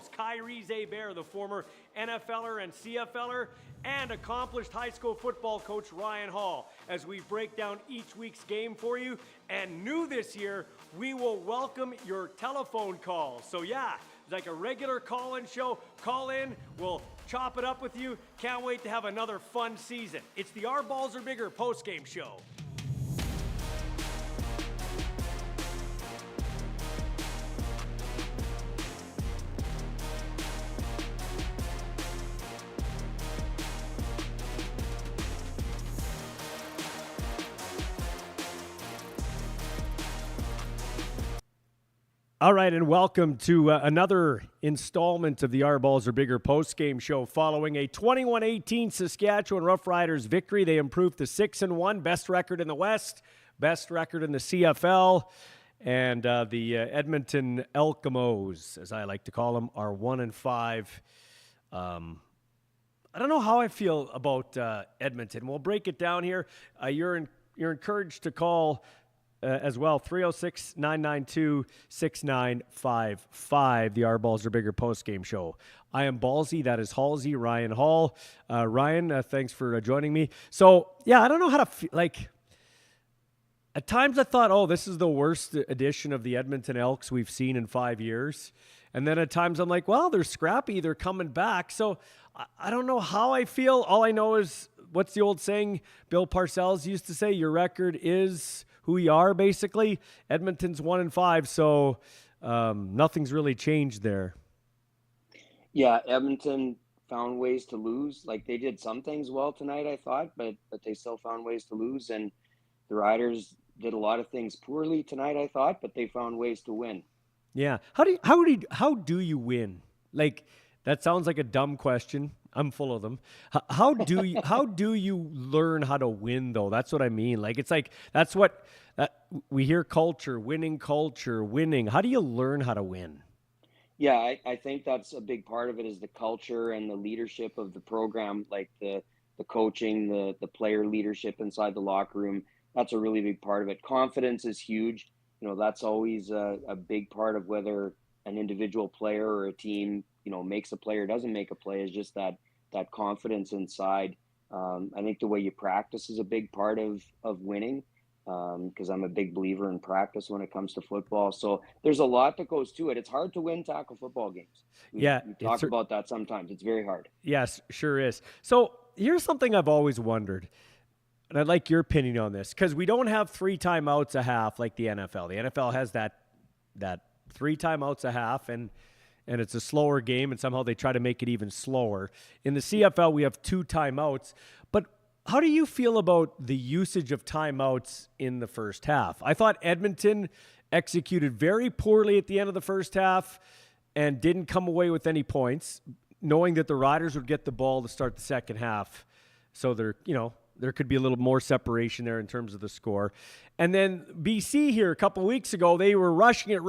host, Kyrie Zaber, the former NFLer and CFLer, and accomplished high school football coach Ryan Hall, as we break down each week's game for you. And new this year, we will welcome your telephone calls. So yeah, it's like a regular call-in show. Call in, we'll chop it up with you. Can't wait to have another fun season. It's the Our Balls Are Bigger postgame show. All right, and welcome to another installment of the Our Balls Are Bigger postgame show. Following a 21-18 Saskatchewan Roughriders victory, they improved to 6-1, best record in the West, best record in the CFL, and the Edmonton Elks, as I like to call them, are 1-5. I don't know how I feel about Edmonton. We'll break it down here. You're encouraged to call as well, 306-992-6955, the Our Balls Are Bigger postgame show. I am Ballsy, that is Halsey, Ryan Hall. Ryan, thanks for joining me. So, yeah, I don't know how to feel. Like, at times I thought, oh, this is the worst edition of the Edmonton Elks we've seen in 5 years. And then at times I'm like, well, they're scrappy, they're coming back. So I don't know how I feel. All I know is, what's the old saying Bill Parcells used to say? Your record is who you are, basically. Edmonton's 1-5, so nothing's really changed there. Yeah, Edmonton found ways to lose. Like, they did some things well tonight, I thought, but they still found ways to lose. And the Riders did a lot of things poorly tonight, I thought, but they found ways to win. Yeah. How do you win? Like, that sounds like a dumb question. I'm full of them. How do you learn how to win, though? That's what I mean. Like, it's like, we hear culture, winning. How do you learn how to win? Yeah, I think that's a big part of it, is the culture and the leadership of the program, like the coaching, the player leadership inside the locker room. That's a really big part of it. Confidence is huge. You know, that's always a big part of whether an individual player or a team, makes a play or doesn't make a play, is just that confidence inside. I think the way you practice is a big part of winning, because I'm a big believer in practice when it comes to football. So there's a lot that goes to it. It's hard to win tackle football games. We talk about that sometimes. It's very hard. Yes, sure is. So here's something I've always wondered, and I'd like your opinion on this, because we don't have 3 timeouts a half like the NFL. The NFL has that 3 timeouts a half, and it's a slower game, and somehow they try to make it even slower. In the CFL, we have 2 timeouts. But how do you feel about the usage of timeouts in the first half? I thought Edmonton executed very poorly at the end of the first half and didn't come away with any points, knowing that the Riders would get the ball to start the second half. So there could be a little more separation there in terms of the score. And then BC here a couple weeks ago, they were rushing it,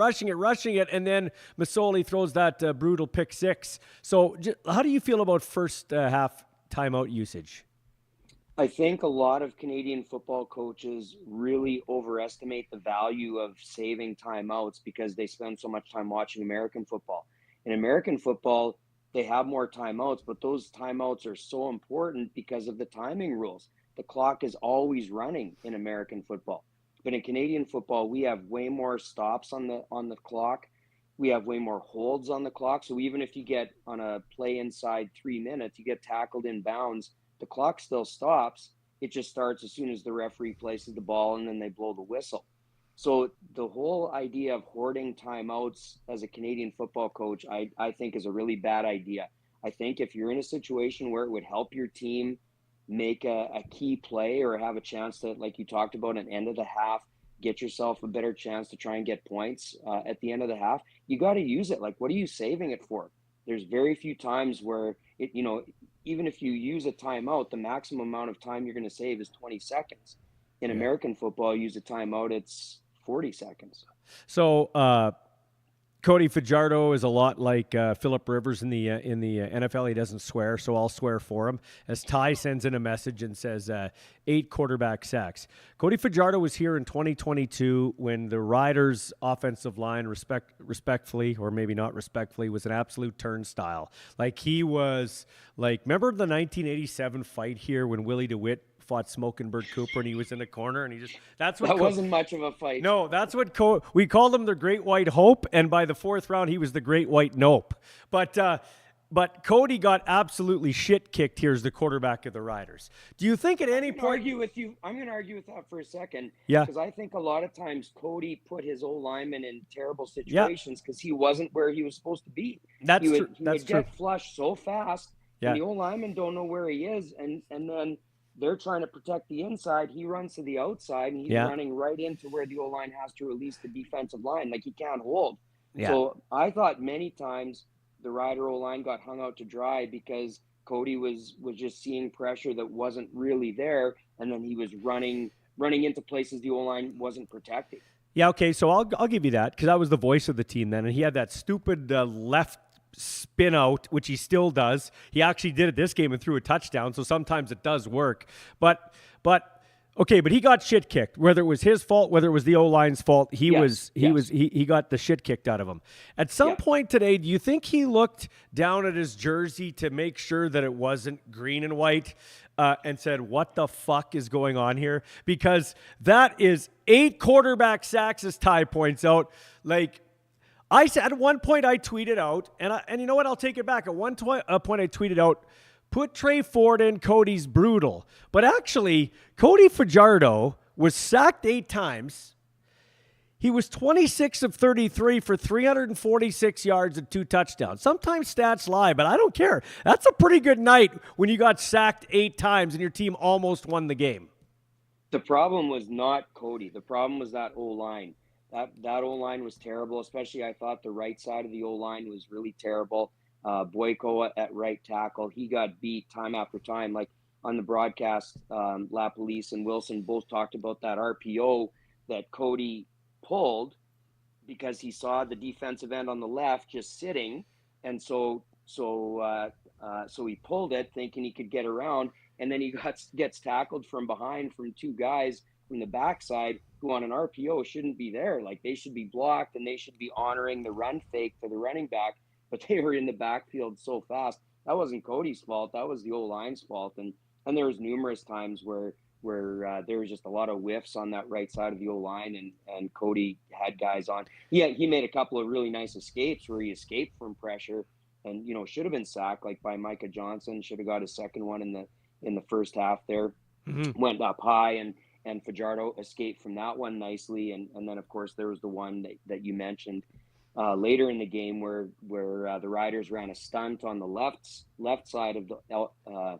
and then Masoli throws that brutal pick 6. So how do you feel about first half timeout usage? I think a lot of Canadian football coaches really overestimate the value of saving timeouts because they spend so much time watching American football. In American football, they have more timeouts, but those timeouts are so important because of the timing rules. The clock is always running in American football. But in Canadian football, we have way more stops on the clock. We have way more holds on the clock. So even if you get on a play inside 3 minutes, you get tackled in bounds, the clock still stops. It just starts as soon as the referee places the ball, and then they blow the whistle. So the whole idea of hoarding timeouts as a Canadian football coach, I think is a really bad idea. I think if you're in a situation where it would help your team make a key play or have a chance to, like you talked about, an end of the half, get yourself a better chance to try and get points at the end of the half, you got to use it. Like, what are you saving it for? There's very few times where it, even if you use a timeout, the maximum amount of time you're going to save is 20 seconds. In American football, use a timeout, it's 40 seconds. So Cody Fajardo is a lot like Philip Rivers in the NFL. He doesn't swear, so I'll swear for him. As Ty sends in a message and says 8 quarterback sacks. Cody Fajardo was here in 2022 when the Riders' offensive line, respectfully or maybe not respectfully, was an absolute turnstile. Like he was like, remember the 1987 fight here when Willie DeWitt fought Smoking Bird Cooper and he was in the corner and he just that's what That wasn't much of a fight. No, that's what we called him the Great White Hope, and by the 4th round he was the Great White Nope. But Cody got absolutely shit kicked here as the quarterback of the Riders. Do you think at any point I'm going to argue with that for a second. Yeah. Because I think a lot of times Cody put his old lineman in terrible situations because he wasn't where he was supposed to be. That's true. He would get flushed so fast, Yeah. and the old lineman don't know where he is, and then they're trying to protect the inside. He runs to the outside, and he's running right into where the O-line has to release the defensive line. Like, he can't hold. Yeah. So I thought many times the Rider O-line got hung out to dry because Cody was just seeing pressure that wasn't really there, and then he was running into places the O-line wasn't protecting. Yeah, okay, so I'll give you that because I was the voice of the team then, and he had that stupid left spin out, which he still does. He actually did it this game and threw a touchdown, so sometimes it does work. But he got shit kicked. Whether it was his fault, whether it was the O-line's fault, he got the shit kicked out of him. At some point today, do you think he looked down at his jersey to make sure that it wasn't green and white and said, what the fuck is going on here? Because that is 8 quarterback sacks, as Ty points out. Like, I said at one point I tweeted out, and you know what? I'll take it back. At one point I tweeted out, put Trey Ford in, Cody's brutal. But actually, Cody Fajardo was sacked 8 times. He was 26 of 33 for 346 yards and 2 touchdowns. Sometimes stats lie, but I don't care. That's a pretty good night when you got sacked 8 times and your team almost won the game. The problem was not Cody. The problem was that O-line. That O-line was terrible, especially I thought the right side of the O-line was really terrible. Boyko at right tackle, he got beat time after time. Like on the broadcast, LaPolice and Wilson both talked about that RPO that Cody pulled because he saw the defensive end on the left just sitting, and so he pulled it thinking he could get around, and then he gets tackled from behind from 2 guys from the backside who on an RPO shouldn't be there. Like, they should be blocked and they should be honoring the run fake to the running back, but they were in the backfield so fast. That wasn't Cody's fault. That was the O-line's fault. And there was numerous times where there was just a lot of whiffs on that right side of the O-line, and Cody had guys on. Yeah, he made a couple of really nice escapes where he escaped from pressure and, should have been sacked, like by Micah Johnson. Should have got his second one in the first half there. Mm-hmm. Went up high, and Fajardo escaped from that one nicely. And then, of course, there was the one that you mentioned later in the game where the Riders ran a stunt on the left side of the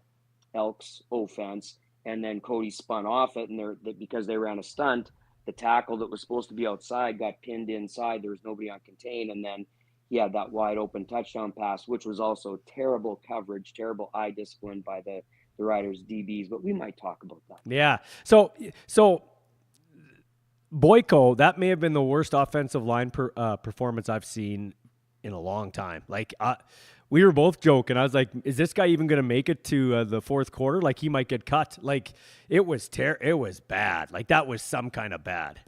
Elks offense, and then Cody spun off it, and because they ran a stunt, the tackle that was supposed to be outside got pinned inside. There was nobody on contain, and then he had that wide open touchdown pass, which was also terrible coverage, terrible eye discipline by the Riders DBs, but we might talk about that. Yeah. So Boyko, that may have been the worst offensive line performance I've seen in a long time. Like, we were both joking. I was like, is this guy even going to make it to the 4th quarter? Like, he might get cut. Like, it was bad. Like, that was some kind of bad.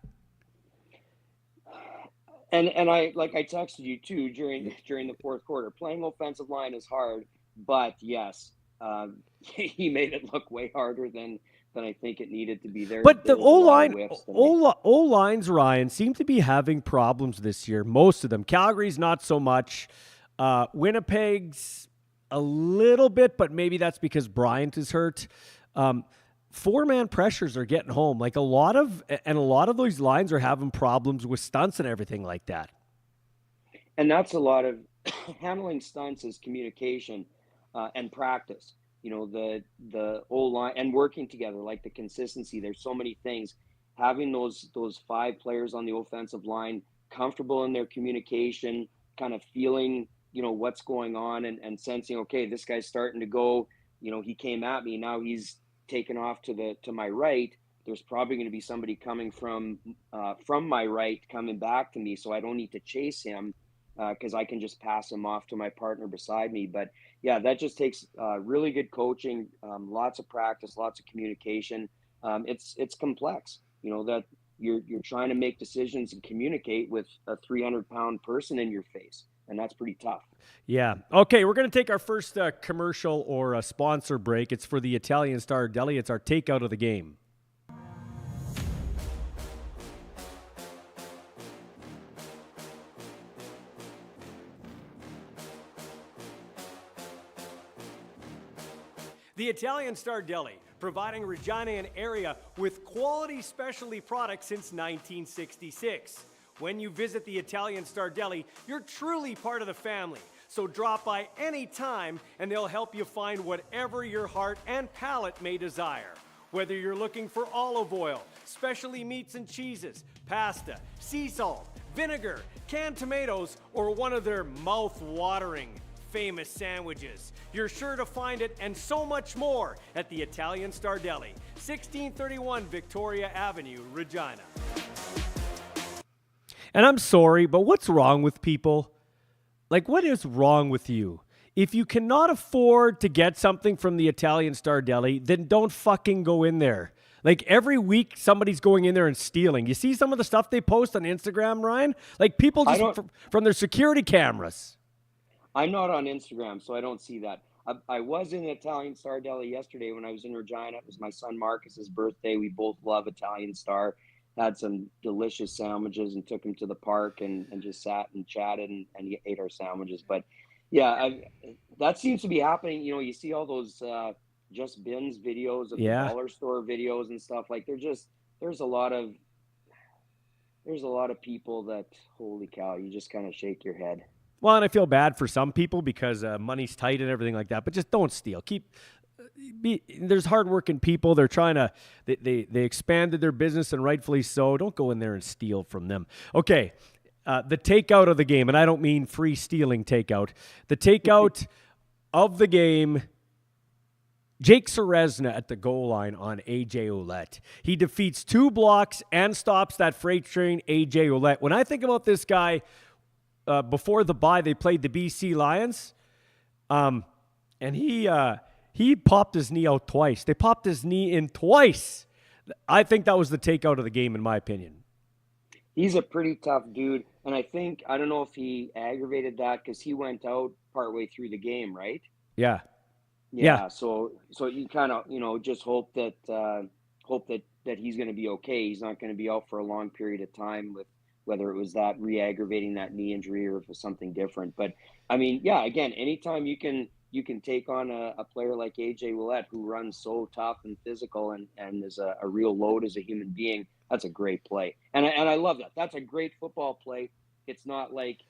And I texted you too during the 4th quarter. Playing offensive line is hard, but yes, he made it look way harder than I think it needed to be there. But the O-lines, Ryan, seem to be having problems this year. Most of them. Calgary's not so much. Winnipeg's a little bit, but maybe that's because Bryant is hurt. 4-man pressures are getting home. Like, a lot of those lines are having problems with stunts and everything like that. And that's a lot of handling stunts is communication and practice. The O-line and working together, like the consistency. There's so many things. Having those 5 players on the offensive line comfortable in their communication, kind of feeling, what's going on and sensing, okay, this guy's starting to go, he came at me, now he's taken off to my right. There's probably going to be somebody coming from my right coming back to me, so I don't need to chase him. because I can just pass them off to my partner beside me. But yeah, that just takes really good coaching, lots of practice, lots of communication. It's complex, that you're trying to make decisions and communicate with a 300-pound person in your face, and that's pretty tough. Yeah. Okay, we're going to take our first commercial or a sponsor break. It's for the Italian Star Deli. It's our takeout of the game. The Italian Star Deli, providing Regina and area with quality specialty products since 1966. When you visit the Italian Star Deli, you're truly part of the family. So drop by any time and they'll help you find whatever your heart and palate may desire. Whether you're looking for olive oil, specialty meats and cheeses, pasta, sea salt, vinegar, canned tomatoes, or one of their mouth-watering famous sandwiches, you're sure to find it and so much more at the Italian Star Deli, 1631 Victoria Avenue, Regina. And I'm sorry, but what's wrong with people? Like, what is wrong with you? If you cannot afford to get something from the Italian Star Deli, then don't fucking go in there. Like, every week, somebody's going in there and stealing. You see some of the stuff they post on Instagram, Ryan? Like, people just from their security cameras. I'm not on Instagram, so I don't see that. I was in the Italian Star Deli yesterday when I was in Regina. It was my son Marcus's birthday. We both love Italian Star. Had some delicious sandwiches and took him to the park and just sat and chatted and ate our sandwiches. But yeah, that seems to be happening. You see all those just bins videos of the dollar store videos and stuff. Like there's a lot of people that, holy cow, you just kind of shake your head. Well, and I feel bad for some people because money's tight and everything like that, but just don't steal. There's hardworking people. They're trying to, they expanded their business and rightfully so. Don't go in there and steal from them. Okay, the takeout of the game, and I don't mean free stealing takeout. The takeout of the game, Jake Serezna at the goal line on AJ Ouellette. He defeats 2 blocks and stops that freight train, AJ Ouellette. When I think about this guy, before the bye, they played the BC Lions, and he popped his knee out twice. They popped his knee in twice. I think that was the takeout of the game, in my opinion. He's a pretty tough dude, and I don't know if he aggravated that because he went out partway through the game, right? Yeah. So you kind of just hope that he's going to be okay. He's not going to be out for a long period of time with whether it was that re-aggravating that knee injury or if it was something different. But I mean, yeah, again, anytime you can take on a player like AJ Ouellette who runs so tough and physical and is a real load as a human being, that's a great play. And I love that. That's a great football play. It's not like,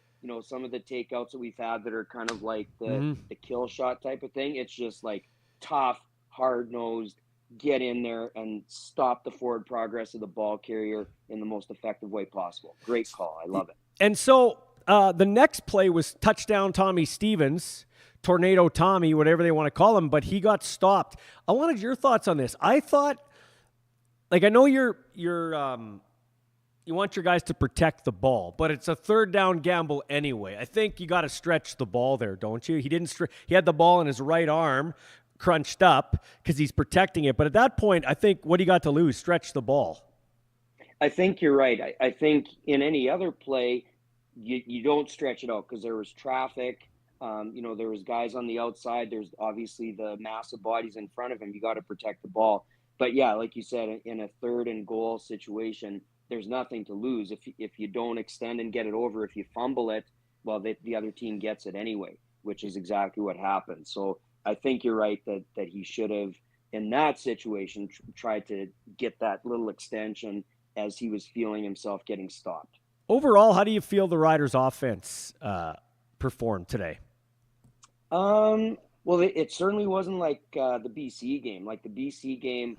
some of the takeouts that we've had that are kind of like the kill shot type of thing. It's just like tough, hard-nosed, get in there and stop the forward progress of the ball carrier in the most effective way possible. Great call. I love it. And so the next play was touchdown Tommy Stevens, Tornado Tommy, whatever they want to call him, but he got stopped. I wanted your thoughts on this. I thought, like, I know you want your guys to protect the ball, but it's a third down gamble anyway. I think you got to stretch the ball there, don't you? He didn't. He had the ball in his right arm, crunched up because he's protecting it. But at that point, I think, what do you got to lose? Stretch the ball. I think you're right. I think in any other play, you don't stretch it out because there was traffic. There was guys on the outside. There's obviously the massive bodies in front of him. You got to protect the ball. But yeah, like you said, in a 3rd and goal situation, there's nothing to lose. If you don't extend and get it over, if you fumble it, well, the other team gets it anyway, which is exactly what happened. So I think you're right that he should have, in that situation, tried to get that little extension as he was feeling himself getting stopped. Overall, how do you feel the Riders' offense performed today? Well, it certainly wasn't like the BC game. Like the BC game,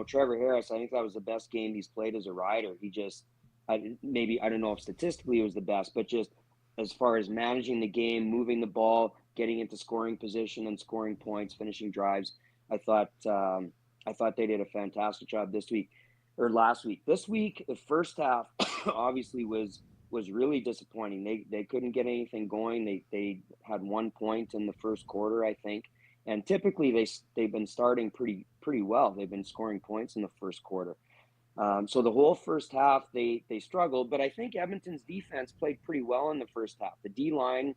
Trevor Harris, I think that was the best game he's played as a Rider. He just, I don't know if statistically it was the best, but just as far as managing the game, moving the ball, getting into scoring position and scoring points, finishing drives, I thought they did a fantastic job this week or last week. This week, the first half obviously was was really disappointing. They couldn't get anything going. They had 1 point in the first quarter, I think. And typically they've been starting pretty well. They've been scoring points in the first quarter. So the whole first half they struggled, but I think Edmonton's defense played pretty well in the first half. The D line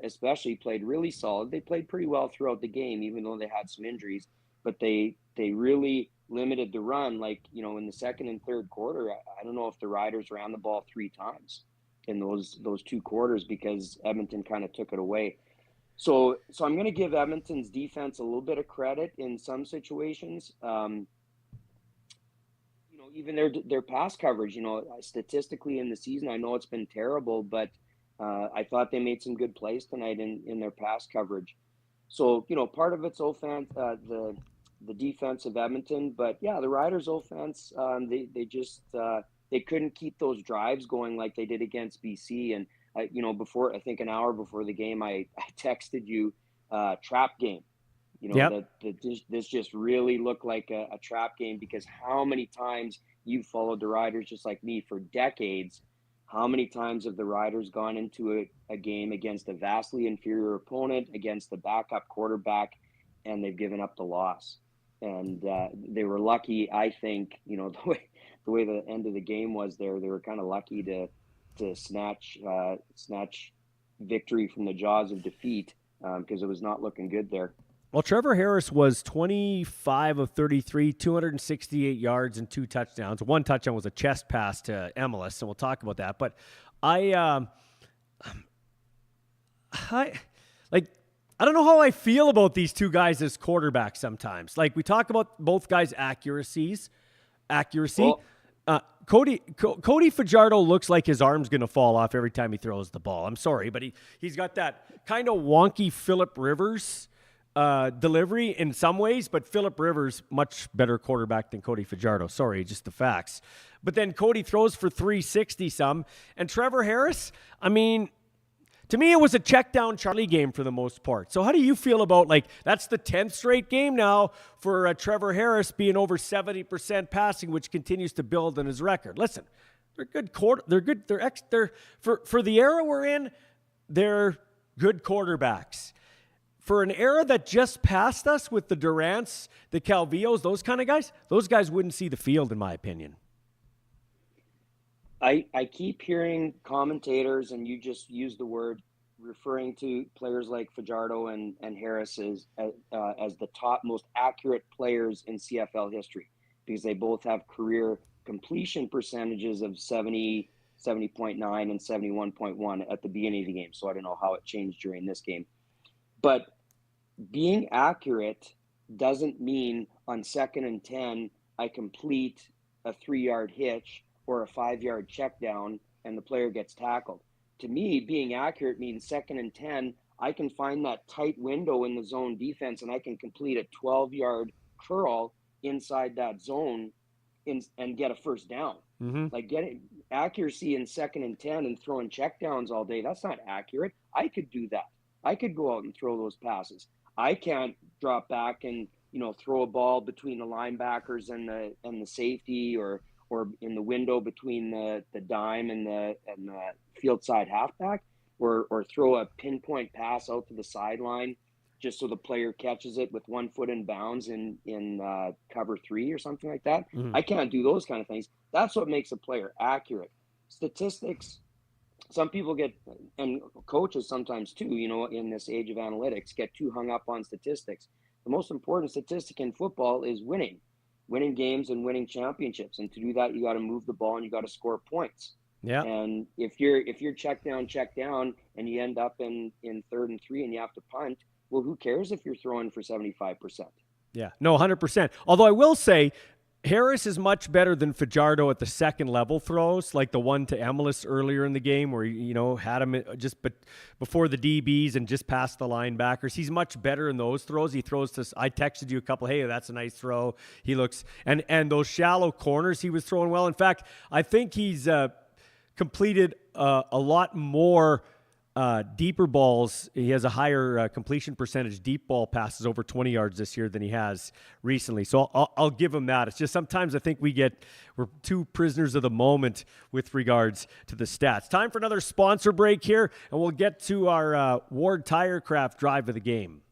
especially played really solid. They played pretty well throughout the game, even though they had some injuries. But they really limited the run. Like, you know, in the second and third quarter, I don't know if the Riders ran the ball 3 times in those 2 quarters because Edmonton kind of took it away. So I'm going to give Edmonton's defense a little bit of credit in some situations. You know, even their pass coverage, you know, statistically in the season, I know it's been terrible, but I thought they made some good plays tonight in their pass coverage. So, you know, part of it's offense, the defense of Edmonton, but yeah, the Riders' offense, they just they couldn't keep those drives going like they did against BC. And you know, before, I think an hour before the game, I texted you trap game. You know, Yep. this just really looked like a trap game, because how many times you've followed the Riders just like me for decades. How many times have the Riders gone into a game against a vastly inferior opponent, against the backup quarterback, and they've given up the loss? And they were lucky, I think, you know, the way the end of the game was there, they were kind of lucky to snatch victory from the jaws of defeat, because it was not looking good there. Well, Trevor Harris was 25 of 33, 268 yards and 2 touchdowns. One touchdown was a chest pass to Emilus, and we'll talk about that. But I don't know how I feel about these 2 guys as quarterbacks sometimes. Like, we talk about both guys' accuracy. Well, Cody Fajardo looks like his arm's going to fall off every time he throws the ball. I'm sorry, but he's got that kind of wonky Phillip Rivers delivery in some ways, but Phillip Rivers, much better quarterback than Cody Fajardo. Sorry, just the facts. But then Cody throws for 360 some. And Trevor Harris, I mean, to me, it was a check down Charlie game for the most part. So how do you feel about, like, that's the 10th straight game now for Trevor Harris being over 70% passing, which continues to build on his record. Listen, they're good for the era we're in, they're good quarterbacks. For an era that just passed us with the Durants, the Calvillos, those kind of guys, those guys wouldn't see the field, in my opinion. I keep hearing commentators, and you just use the word, referring to players like Fajardo and Harris as the top most accurate players in CFL history, because they both have career completion percentages of 70.9 and 71.1 at the beginning of the game. So I don't know how it changed during this game. But being accurate doesn't mean on 2nd and 10, I complete a 3-yard hitch or a 5-yard check down and the player gets tackled. To me, being accurate means 2nd and 10, I can find that tight window in the zone defense and I can complete a 12-yard curl inside that zone and get a first down. Mm-hmm. Like, getting accuracy in 2nd and 10 and throwing check downs all day, that's not accurate. I could do that. I could go out and throw those passes. I can't drop back and, you know, throw a ball between the linebackers and the safety, or in the window between the dime and the field side halfback, or throw a pinpoint pass out to the sideline just so the player catches it with 1 foot in bounds in cover 3 or something like that. Mm-hmm. I can't do those kind of things. That's what makes a player accurate. Statistics, some people get, and coaches sometimes too, you know, in this age of analytics, get too hung up on statistics. The most important statistic in football is winning games and winning championships. And to do that, you got to move the ball and you got to score points. Yeah. And if you're check down, and you end up in 3rd and 3 and you have to punt, well, who cares if you're throwing for 75%? Yeah, no, 100%. Although I will say, Harris is much better than Fajardo at the second level throws, like the one to Emilus earlier in the game where, you know, had him before the DBs and just past the linebackers. He's much better in those throws. He throws to, I texted you a couple, hey, that's a nice throw. He looks, and those shallow corners he was throwing well. In fact, I think he's completed a lot more deeper balls, he has a higher completion percentage, deep ball passes over 20 yards this year than he has recently. So I'll give him that. It's just sometimes I think we're too prisoners of the moment with regards to the stats. Time for another sponsor break here, and we'll get to our Ward Tirecraft drive of the game.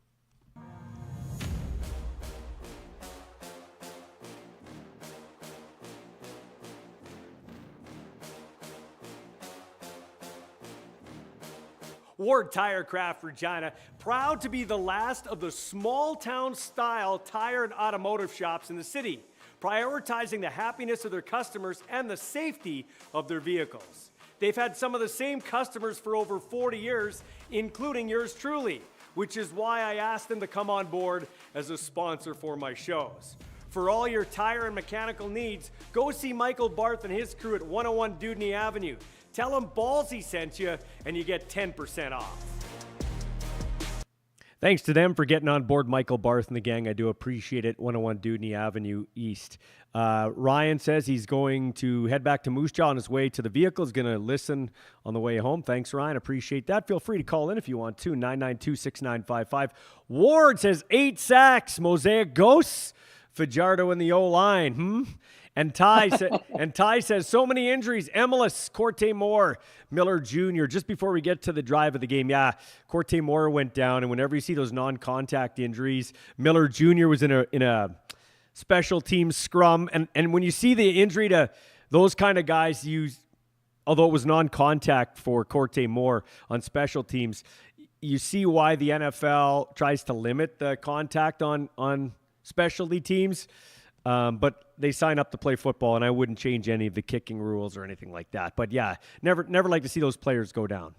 Ward Tirecraft Regina, proud to be the last of the small town style tire and automotive shops in the city, prioritizing the happiness of their customers and the safety of their vehicles. They've had some of the same customers for over 40 years, including yours truly, which is why I asked them to come on board as a sponsor for my shows. For all your tire and mechanical needs, go see Michael Barth and his crew at 101 Dudney Avenue. Tell them Ballsy sent you, and you get 10% off. Thanks to them for getting on board, Michael Barth and the gang. I do appreciate it. 101 Dudney Avenue East. Ryan says he's going to head back to Moose Jaw on his way to the vehicle. He's going to listen on the way home. Thanks, Ryan. Appreciate that. Feel free to call in if you want to. 992-6955. Ward says 8 sacks. Mosaic Ghosts. Fajardo in the O-line. And Ty says, so many injuries. Emelis, Corte Moore, Miller Jr. Just before we get to the drive of the game, Corte Moore went down. And whenever you see those non-contact injuries, Miller Jr. was in a special team scrum. And when you see the injury to those kind of guys, although it was non-contact for Corte Moore on special teams, you see why the NFL tries to limit the contact on specialty teams. But they sign up to play football, and I wouldn't change any of the kicking rules or anything like that. But never like to see those players go down.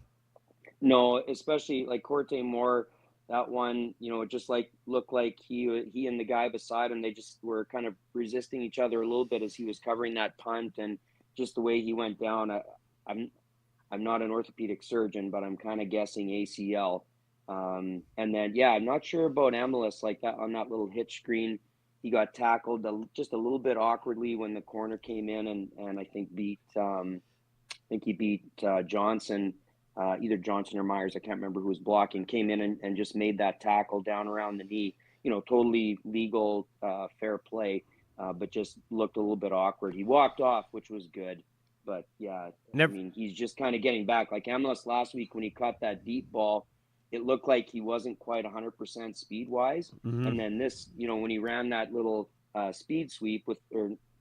No, especially like Corte Moore, that one, it just looked like he and the guy beside him, they just were kind of resisting each other a little bit as he was covering that punt, and just the way he went down. I'm not an orthopedic surgeon, but I'm kind of guessing ACL. And then I'm not sure about Emelis, like that on that little hitch screen. He got tackled just a little bit awkwardly when the corner came in, and I think he beat Johnson, either Johnson or Myers. I can't remember who was blocking. Came in and just made that tackle down around the knee. Totally legal, fair play, but just looked a little bit awkward. He walked off, which was good, but he's just kind of getting back. Like Emelis last week when he caught that deep ball. It looked like he wasn't quite 100% speed-wise. Mm-hmm. And then this, when he ran that little speed sweep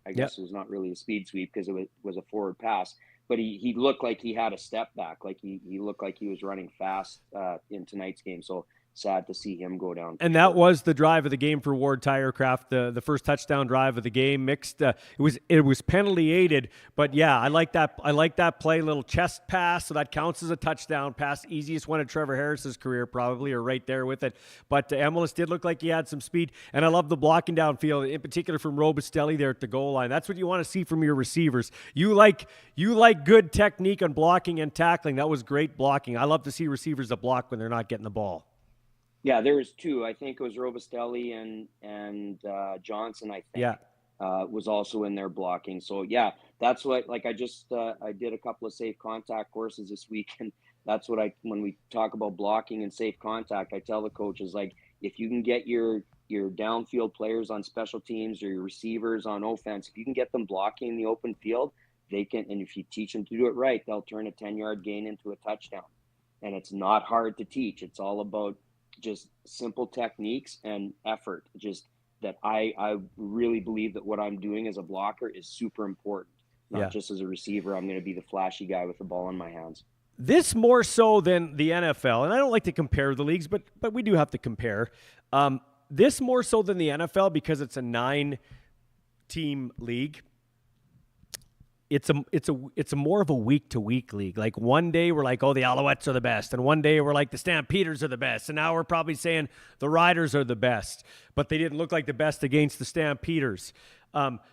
I guess it was not really a speed sweep because it was a forward pass, but he looked like he had a step back. Like he looked like he was running fast in tonight's game. So sad to see him go down. And that was the drive of the game for Ward Tirecraft, the first touchdown drive of the game. Mixed, it was penalty aided, but I like that. I like that play, little chest pass, so that counts as a touchdown pass. Easiest one of Trevor Harris's career, probably, or right there with it. But Emelis did look like he had some speed, and I love the blocking downfield, in particular from Robustelli there at the goal line. That's what you want to see from your receivers. You like good technique on blocking and tackling. That was great blocking. I love to see receivers that block when they're not getting the ball. Yeah, there was two. I think it was Robustelli and Johnson, I think, was also in there blocking. So, that's what, I just I did a couple of safe contact courses this week, and that's what when we talk about blocking and safe contact, I tell the coaches, if you can get your downfield players on special teams or your receivers on offense, if you can get them blocking in the open field, they can, and if you teach them to do it right, they'll turn a 10-yard gain into a touchdown. And it's not hard to teach. It's all about just simple techniques and effort. Just that I really believe that what I'm doing as a blocker is super important. Not just as a receiver, I'm going to be the flashy guy with the ball in my hands. This more so than the NFL, and I don't like to compare the leagues, but we do have to compare. This more so than the NFL because it's a 9-team league. It's a more of a week-to-week league. Like one day we're like, oh, the Alouettes are the best. And one day we're like, the Stampeders are the best. And now we're probably saying the Riders are the best. But they didn't look like the best against the Stampeders.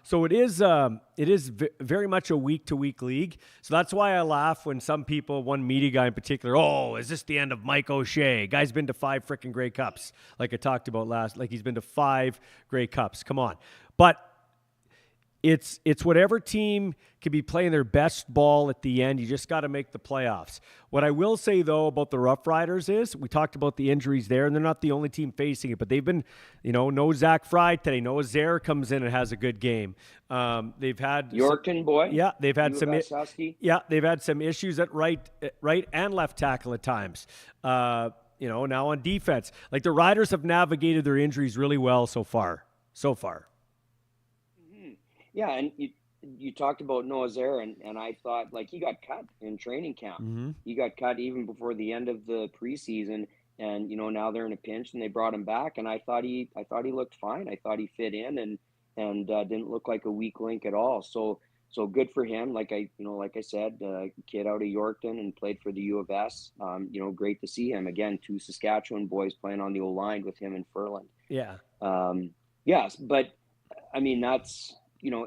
So it is very much a week-to-week league. So that's why I laugh when some people, one media guy in particular, oh, is this the end of Mike O'Shea? Guy's been to 5 freaking Grey Cups, like I talked about last. Like he's been to 5 Grey Cups. Come on. But it's whatever team can be playing their best ball at the end. You just got to make the playoffs. What I will say, though, about the Rough Riders is we talked about the injuries there, and they're not the only team facing it, but they've been, no Zach Fry today. Noah Zare comes in and has a good game. They've had Yorkton boy. Yeah, they've had some. Husky. Yeah, they've had some issues at right and left tackle at times. Now on defense, like the Riders have navigated their injuries really well so far. Yeah, and you talked about Noah Zare, and I thought like he got cut in training camp. Mm-hmm. He got cut even before the end of the preseason, and now they're in a pinch and they brought him back, and I thought he looked fine. I thought he fit in and didn't look like a weak link at all. So good for him. Like I said, kid out of Yorkton and played for the U of S. Great to see him again. Two Saskatchewan boys playing on the O line with him in Furland. Yeah. Yes, but I mean that's.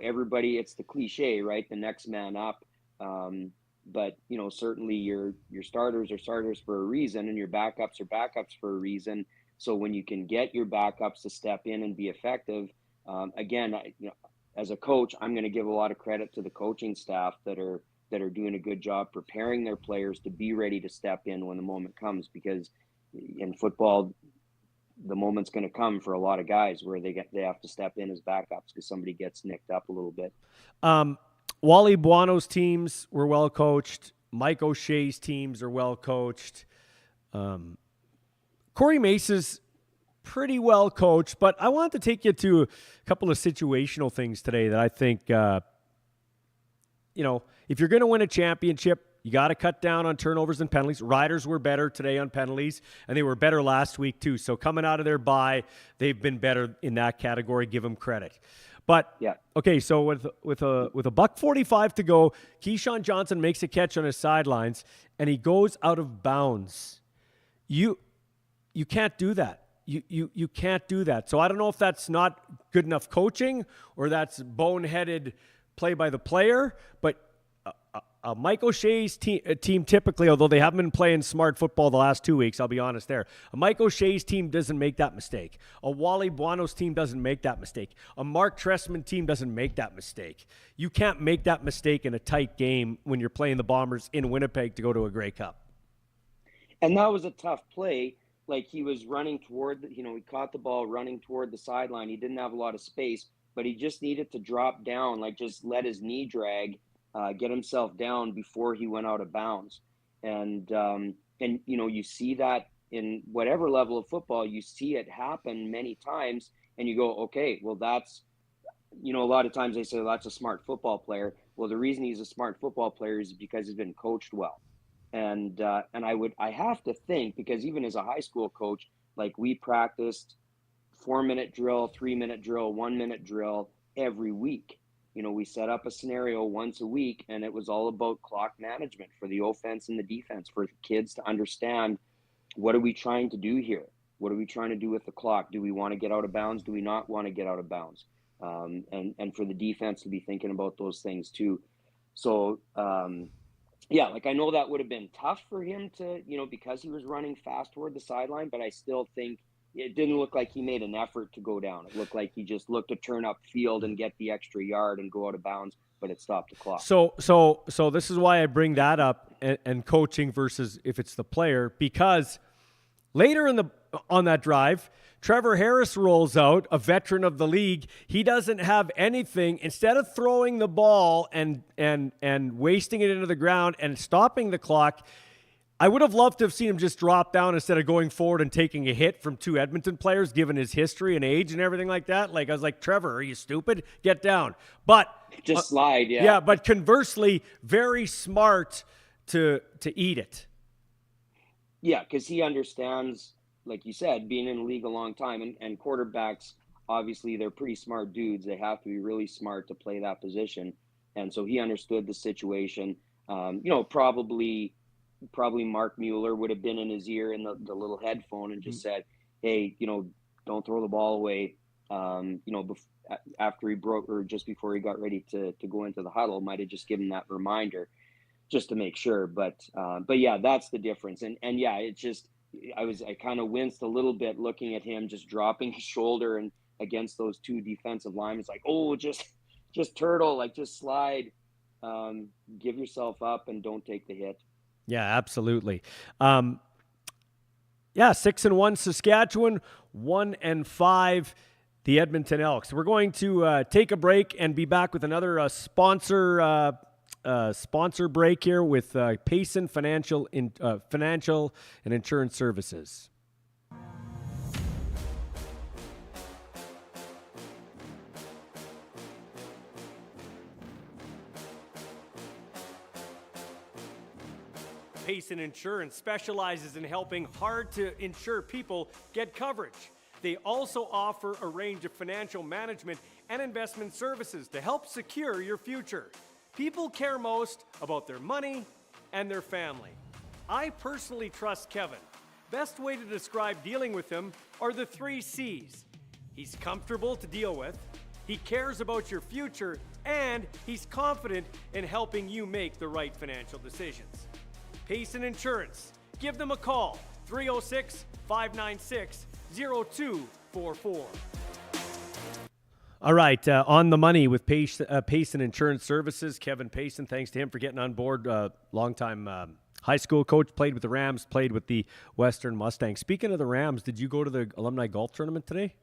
Everybody, it's the cliche, right? The next man up. But certainly your starters are starters for a reason, and your backups are backups for a reason. So when you can get your backups to step in and be effective, again, as a coach, I'm going to give a lot of credit to the coaching staff that are doing a good job preparing their players to be ready to step in when the moment comes. Because in football, the moment's going to come for a lot of guys where they have to step in as backups because somebody gets nicked up a little bit. Wally Buono's teams were well coached. Mike O'Shea's teams are well coached. Corey Mace's pretty well coached, but I wanted to take you to a couple of situational things today that I think, if you're going to win a championship, you got to cut down on turnovers and penalties. Riders were better today on penalties, and they were better last week too. So coming out of their bye, they've been better in that category. Give them credit. But yeah, okay. So with a $1:45 to go, Keyshawn Johnson makes a catch on his sidelines, and he goes out of bounds. You can't do that. You can't do that. So I don't know if that's not good enough coaching or that's boneheaded play by the player, but. Mike O'Shea's team typically, although they haven't been playing smart football the last 2 weeks, I'll be honest there. A Mike O'Shea's team doesn't make that mistake. A Wally Buono's team doesn't make that mistake. A Mark Trestman team doesn't make that mistake. You can't make that mistake in a tight game when you're playing the Bombers in Winnipeg to go to a Grey Cup. And that was a tough play. Like he was running toward, he caught the ball running toward the sideline. He didn't have a lot of space, but he just needed to drop down, like just let his knee drag. Get himself down before he went out of bounds. And you see that in whatever level of football, you see it happen many times and you go, okay, well, that's, a lot of times they say, well, that's a smart football player. Well, the reason he's a smart football player is because he's been coached well. And I have to think, because even as a high school coach, like we practiced 4-minute drill, 3-minute drill, 1-minute drill every week. We set up a scenario once a week, and it was all about clock management for the offense and the defense, for kids to understand, what are we trying to do here? What are we trying to do with the clock? Do we want to get out of bounds? Do we not want to get out of bounds? And for the defense to be thinking about those things too. So, like I know that would have been tough for him to, because he was running fast toward the sideline, but I still think it didn't look like he made an effort to go down. It looked like he just looked to turn up field and get the extra yard and go out of bounds, but it stopped the clock. So this is why I bring that up and coaching versus if it's the player, because later on that drive, Trevor Harris rolls out, a veteran of the league. He doesn't have anything. Instead of throwing the ball and wasting it into the ground and stopping the clock, I would have loved to have seen him just drop down instead of going forward and taking a hit from two Edmonton players, given his history and age and everything like that. Like, I was like, Trevor, are you stupid? Get down. But just slide, yeah. Yeah, but conversely, very smart to eat it. Yeah, because he understands, like you said, being in the league a long time, and quarterbacks, obviously, they're pretty smart dudes. They have to be really smart to play that position. And so he understood the situation. Probably Mark Mueller would have been in his ear in the little headphone and just said, hey, don't throw the ball away. After he broke, or just before he got ready to go into the huddle, might have just given that reminder just to make sure. But yeah, that's the difference. And yeah, it just, I kind of winced a little bit looking at him just dropping his shoulder and against those two defensive linemen. It's like, oh, just just turtle, like just slide, give yourself up and don't take the hit. Yeah, absolutely. Yeah, 6-1 Saskatchewan, 1-5 the Edmonton Elks. We're going to take a break and be back with another sponsor break here with Payson Financial and Insurance Services. Payson Insurance specializes in helping hard-to-insure people get coverage. They also offer a range of financial management and investment services to help secure your future. People care most about their money and their family. I personally trust Kevin. Best way to describe dealing with him are the 3 C's. He's comfortable to deal with, he cares about your future, and he's confident in helping you make the right financial decisions. Payson Insurance. Give them a call, 306-596-0244. All right, on the money with Payson Insurance Services. Kevin Payson, thanks to him for getting on board. Longtime high school coach, played with the Rams, played with the Western Mustangs. Speaking of the Rams, did you go to the alumni golf tournament today?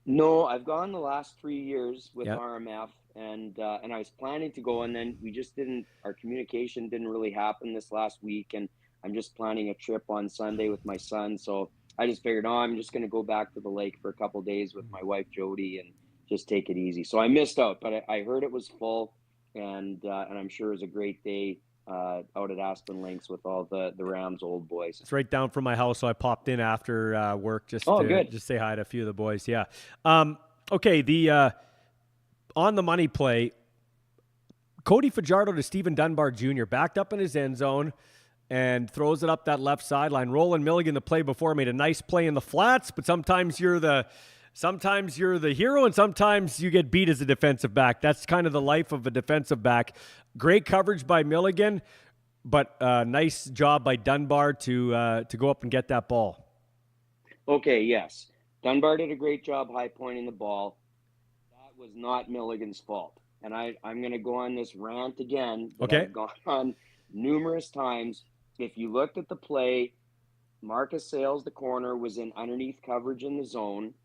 No, I've gone the last 3 years with RMF, and I was planning to go, and then we just didn't. Our communication didn't really happen this last week, and I'm just planning a trip on Sunday with my son. So I just figured, I'm just going to go back to the lake for a couple of days with my wife Jody and just take it easy. So I missed out, but I heard it was full, and I'm sure it was a great day out at Aspen Links with all the Rams old boys. It's right down from my house, so I popped in after work just to just say hi to a few of the boys. Yeah. Okay, the on the money play, Cody Fajardo to Stephen Dunbar Jr. backed up in his end zone and throws it up that left sideline. Roland Milligan, the play before, made a nice play in the flats, but sometimes you're the hero and sometimes you get beat as a defensive back. That's kind of the life of a defensive back. Great coverage by Milligan, but nice job by Dunbar to go up and get that ball. Okay, yes. Dunbar did a great job high pointing the ball. That was not Milligan's fault. And I'm going to go on this rant again that I've gone on numerous times. If you looked at the play, Marcus Sales, the corner, was in underneath coverage in the zone,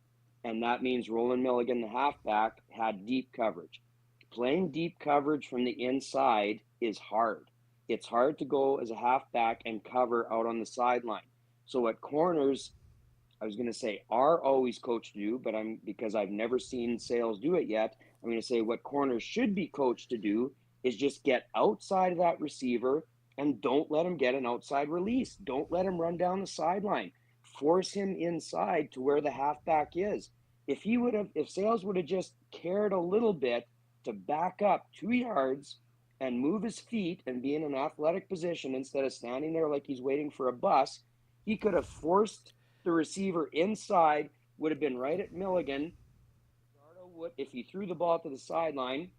and that means Roland Milligan, the halfback, had deep coverage. Playing deep coverage from the inside is hard. It's hard to go as a halfback and cover out on the sideline. So what corners, I was going to say, are always coached to do, but because I've never seen Sales do it yet, I'm going to say what corners should be coached to do is just get outside of that receiver and don't let him get an outside release. Don't let him run down the sideline. Force him inside to where the halfback is. If Sales would have just cared a little bit to back up 2 yards and move his feet and be in an athletic position instead of standing there like he's waiting for a bus, he could have forced the receiver inside, would have been right at Milligan. If he threw the ball to the sideline,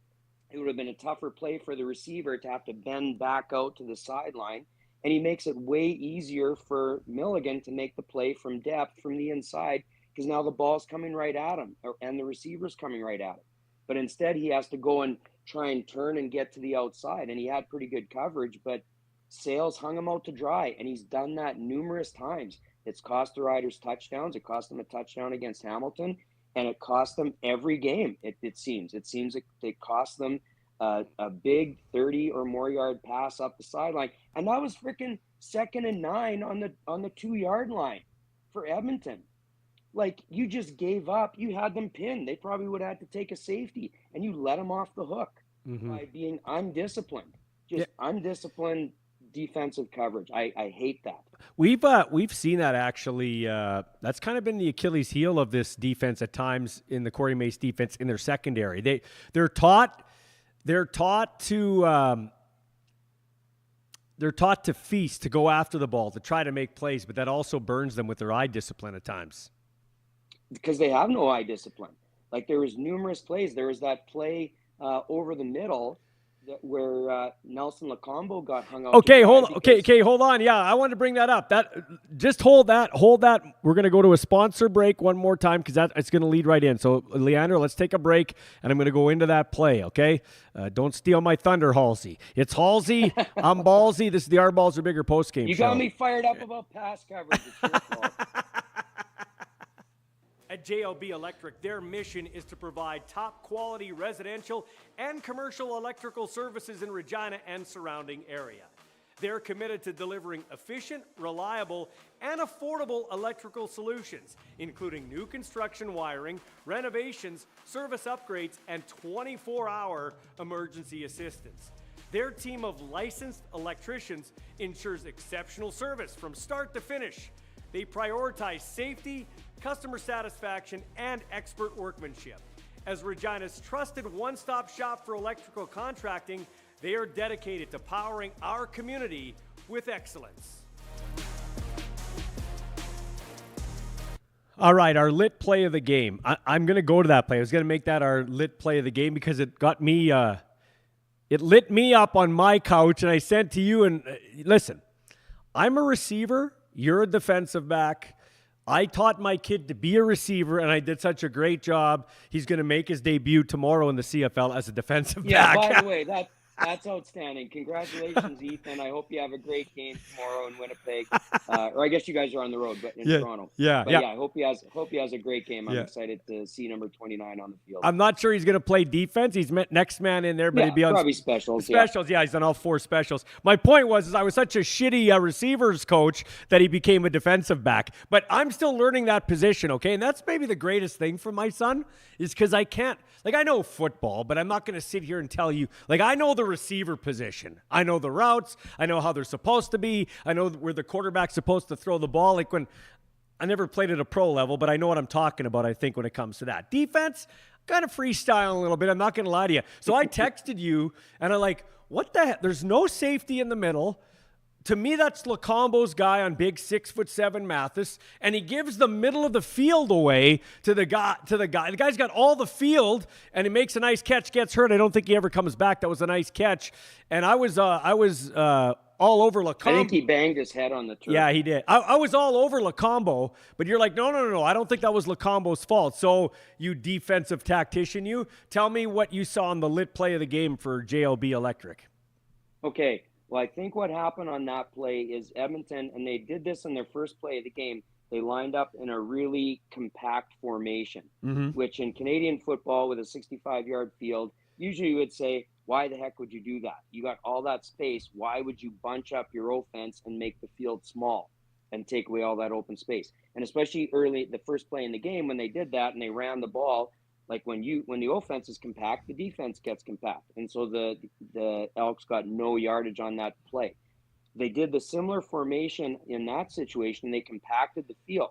it would have been a tougher play for the receiver to have to bend back out to the sideline. And he makes it way easier for Milligan to make the play from depth from the inside, because now the ball's coming right at him and the receiver's coming right at him. But instead, he has to go and try and turn and get to the outside. And he had pretty good coverage, but Sales hung him out to dry. And he's done that numerous times. It's cost the Riders touchdowns. It cost them a touchdown against Hamilton. And it cost them every game, it seems. It seems it cost them a big 30 or more yard pass up the sideline. And that was freaking 2nd and 9 on the 2-yard line for Edmonton. Like, you just gave up. You had them pinned. They probably would have had to take a safety, and you let them off the hook by being undisciplined. Undisciplined defensive coverage. I hate that. We've seen that actually. That's kind of been the Achilles heel of this defense at times in the Corey Mace defense in their secondary. They're taught to feast, to go after the ball, to try to make plays, but that also burns them with their eye discipline at times. Because they have no eye discipline. Like, there was numerous plays. There was that play over the middle where Nelson Lacombo got hung out. Okay, hold hold on. Yeah, I wanted to bring that up. Just hold that. We're gonna go to a sponsor break one more time because it's gonna lead right in. So, Leander, let's take a break, and I'm gonna go into that play. Okay, don't steal my thunder, Halsey. It's Halsey. I'm Ballsy. This is the Our Balls Are Bigger post game show. You got me fired up about pass coverage. It's your fault. At JLB Electric, their mission is to provide top quality residential and commercial electrical services in Regina and surrounding area. They're committed to delivering efficient, reliable, and affordable electrical solutions, including new construction wiring, renovations, service upgrades, and 24-hour emergency assistance. Their team of licensed electricians ensures exceptional service from start to finish. They prioritize safety, customer satisfaction, and expert workmanship. As Regina's trusted one-stop shop for electrical contracting, they are dedicated to powering our community with excellence. All right, our lit play of the game. I'm going to go to that play. I was going to make that our lit play of the game because it got me, it lit me up on my couch, and I said to you, and listen, I'm a receiver. You're a defensive back. I taught my kid to be a receiver, and I did such a great job. He's going to make his debut tomorrow in the CFL as a defensive back. Yeah, by the way, that's outstanding. Congratulations, Ethan. I hope you have a great game tomorrow in Winnipeg. Or I guess you guys are on the road, but in Toronto. Yeah, but I hope he has a great game. I'm excited to see number 29 on the field. I'm not sure he's going to play defense. He's next man in there, but he'd be on probably specials. Specials, yeah, he's on all 4 specials. My point was I was such a shitty receivers coach that he became a defensive back. But I'm still learning that position, okay? And that's maybe the greatest thing for my son is because I can't, like I know football, but I'm not going to sit here and tell you, like I know the receiver position. I know the routes. I know how they're supposed to be. I know where the quarterback's supposed to throw the ball. Like when I never played at a pro level, but I know what I'm talking about, I think, when it comes to that. Defense, kind of freestyle a little bit. I'm not going to lie to you. So I texted you, and I'm like, what the heck? There's no safety in the middle. To me, that's Lacombo's guy on big 6'7" Mathis, and he gives the middle of the field away to the guy. The guy's got all the field, and he makes a nice catch, gets hurt. I don't think he ever comes back. That was a nice catch, and I was all over Lacombo. I think he banged his head on the turf. Yeah, he did. I was all over Lacombo, but you're like, no. I don't think that was Lacombo's fault. So you defensive tactician, you tell me what you saw in the lit play of the game for JLB Electric. Okay. Well, I think what happened on that play is Edmonton, and they did this in their first play of the game, they lined up in a really compact formation, which in Canadian football with a 65-yard field, usually you would say, why the heck would you do that? You got all that space. Why would you bunch up your offense and make the field small and take away all that open space? And especially early, the first play in the game, when they did that and they ran the ball, like when the offense is compact, the defense gets compact. And so the Elks got no yardage on that play. They did the similar formation in that situation. They compacted the field.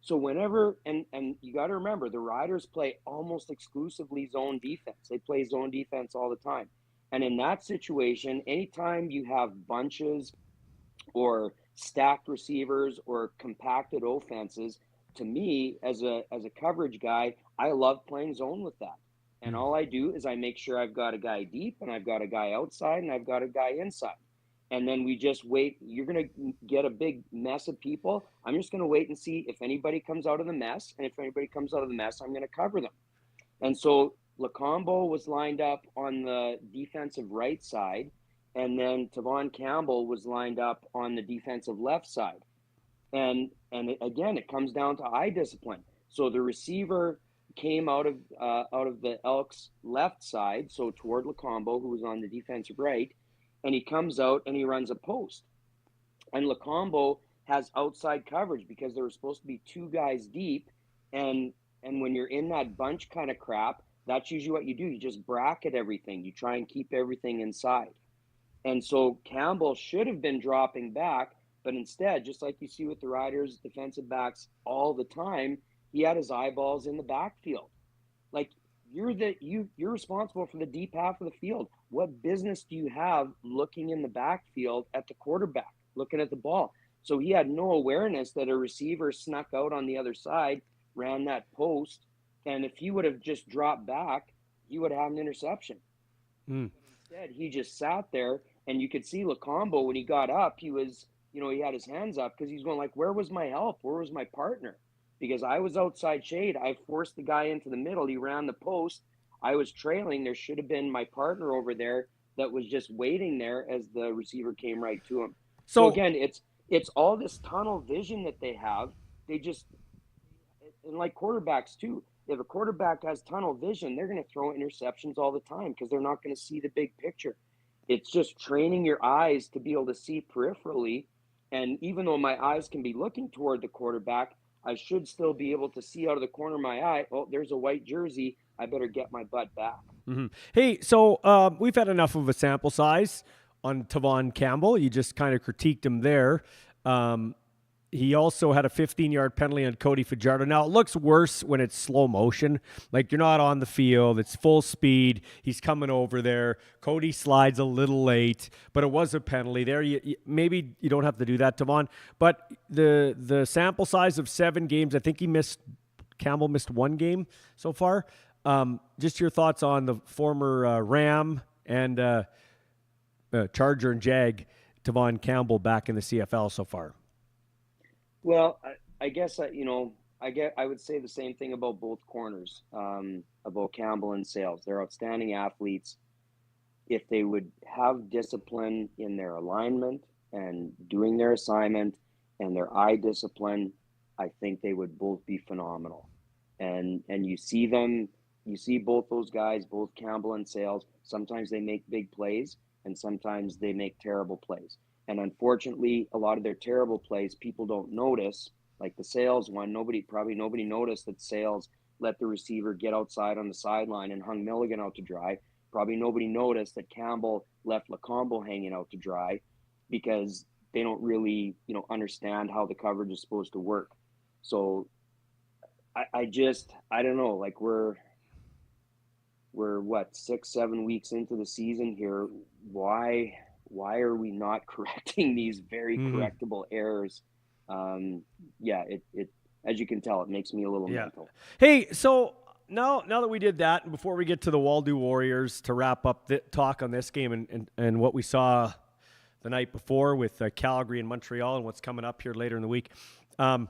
So whenever, and you got to remember, the Riders play almost exclusively zone defense. They play zone defense all the time. And in that situation, anytime you have bunches or stacked receivers or compacted offenses, to me, as a coverage guy, I love playing zone with that. And all I do is I make sure I've got a guy deep and I've got a guy outside and I've got a guy inside. And then we just wait. You're going to get a big mess of people. I'm just going to wait and see if anybody comes out of the mess. And if anybody comes out of the mess, I'm going to cover them. And so Lacombo was lined up on the defensive right side. And then Tavon Campbell was lined up on the defensive left side. And again, it comes down to eye discipline. So the receiver came out of the Elks left side, so toward Lacombo, who was on the defensive right, and he comes out and he runs a post. And Lacombo has outside coverage because there were supposed to be 2 guys deep, and when you're in that bunch kind of crap, that's usually what you do. You just bracket everything. You try and keep everything inside. And so Campbell should have been dropping back, but instead, just like you see with the Riders defensive backs all the time, he had his eyeballs in the backfield. Like, you're responsible for the deep half of the field. What business do you have looking in the backfield at the quarterback, looking at the ball? So he had no awareness that a receiver snuck out on the other side, ran that post, and if he would have just dropped back, he would have an interception. Instead, he just sat there, and you could see Lacombo when he got up. He was, he had his hands up because he's going like, "Where was my help? Where was my partner?" Because I was outside shade. I forced the guy into the middle. He ran the post. I was trailing. There should have been my partner over there that was just waiting there as the receiver came right to him. So So again, it's all this tunnel vision that they have. They just, and like quarterbacks too. If a quarterback has tunnel vision, they're going to throw interceptions all the time because they're not going to see the big picture. It's just training your eyes to be able to see peripherally. And even though my eyes can be looking toward the quarterback, I should still be able to see out of the corner of my eye, oh, there's a white jersey. I better get my butt back. Hey, so we've had enough of a sample size on Tavon Campbell. You just kind of critiqued him there. Um, he also had a 15-yard penalty on Cody Fajardo. Now, it looks worse when it's slow motion. Like, you're not on the field. It's full speed. He's coming over there. Cody slides a little late, but it was a penalty there. Maybe you don't have to do that, Tavon. But the sample size of 7 games, I think Campbell missed 1 game so far. Just your thoughts on the former Ram and Charger and Jag, Tavon Campbell, back in the CFL so far. Well, I guess I would say the same thing about both corners, about Campbell and Sales. They're outstanding athletes. If they would have discipline in their alignment and doing their assignment and their eye discipline, I think they would both be phenomenal. And you see both those guys, both Campbell and Sales. Sometimes they make big plays, and sometimes they make terrible plays. And unfortunately, a lot of their terrible plays people don't notice, like the Sales one. Probably nobody noticed that Sales let the receiver get outside on the sideline and hung Milligan out to dry. Probably nobody noticed that Campbell left Lacombo hanging out to dry because they don't really, understand how the coverage is supposed to work. So I don't know, like we're what, 6-7 weeks into the season here. Why are we not correcting these very correctable errors? Yeah, it as you can tell, it makes me a little mental. Hey, so now that we did that, and before we get to the Waldo Warriors to wrap up the talk on this game and what we saw the night before with Calgary and Montreal and what's coming up here later in the week, how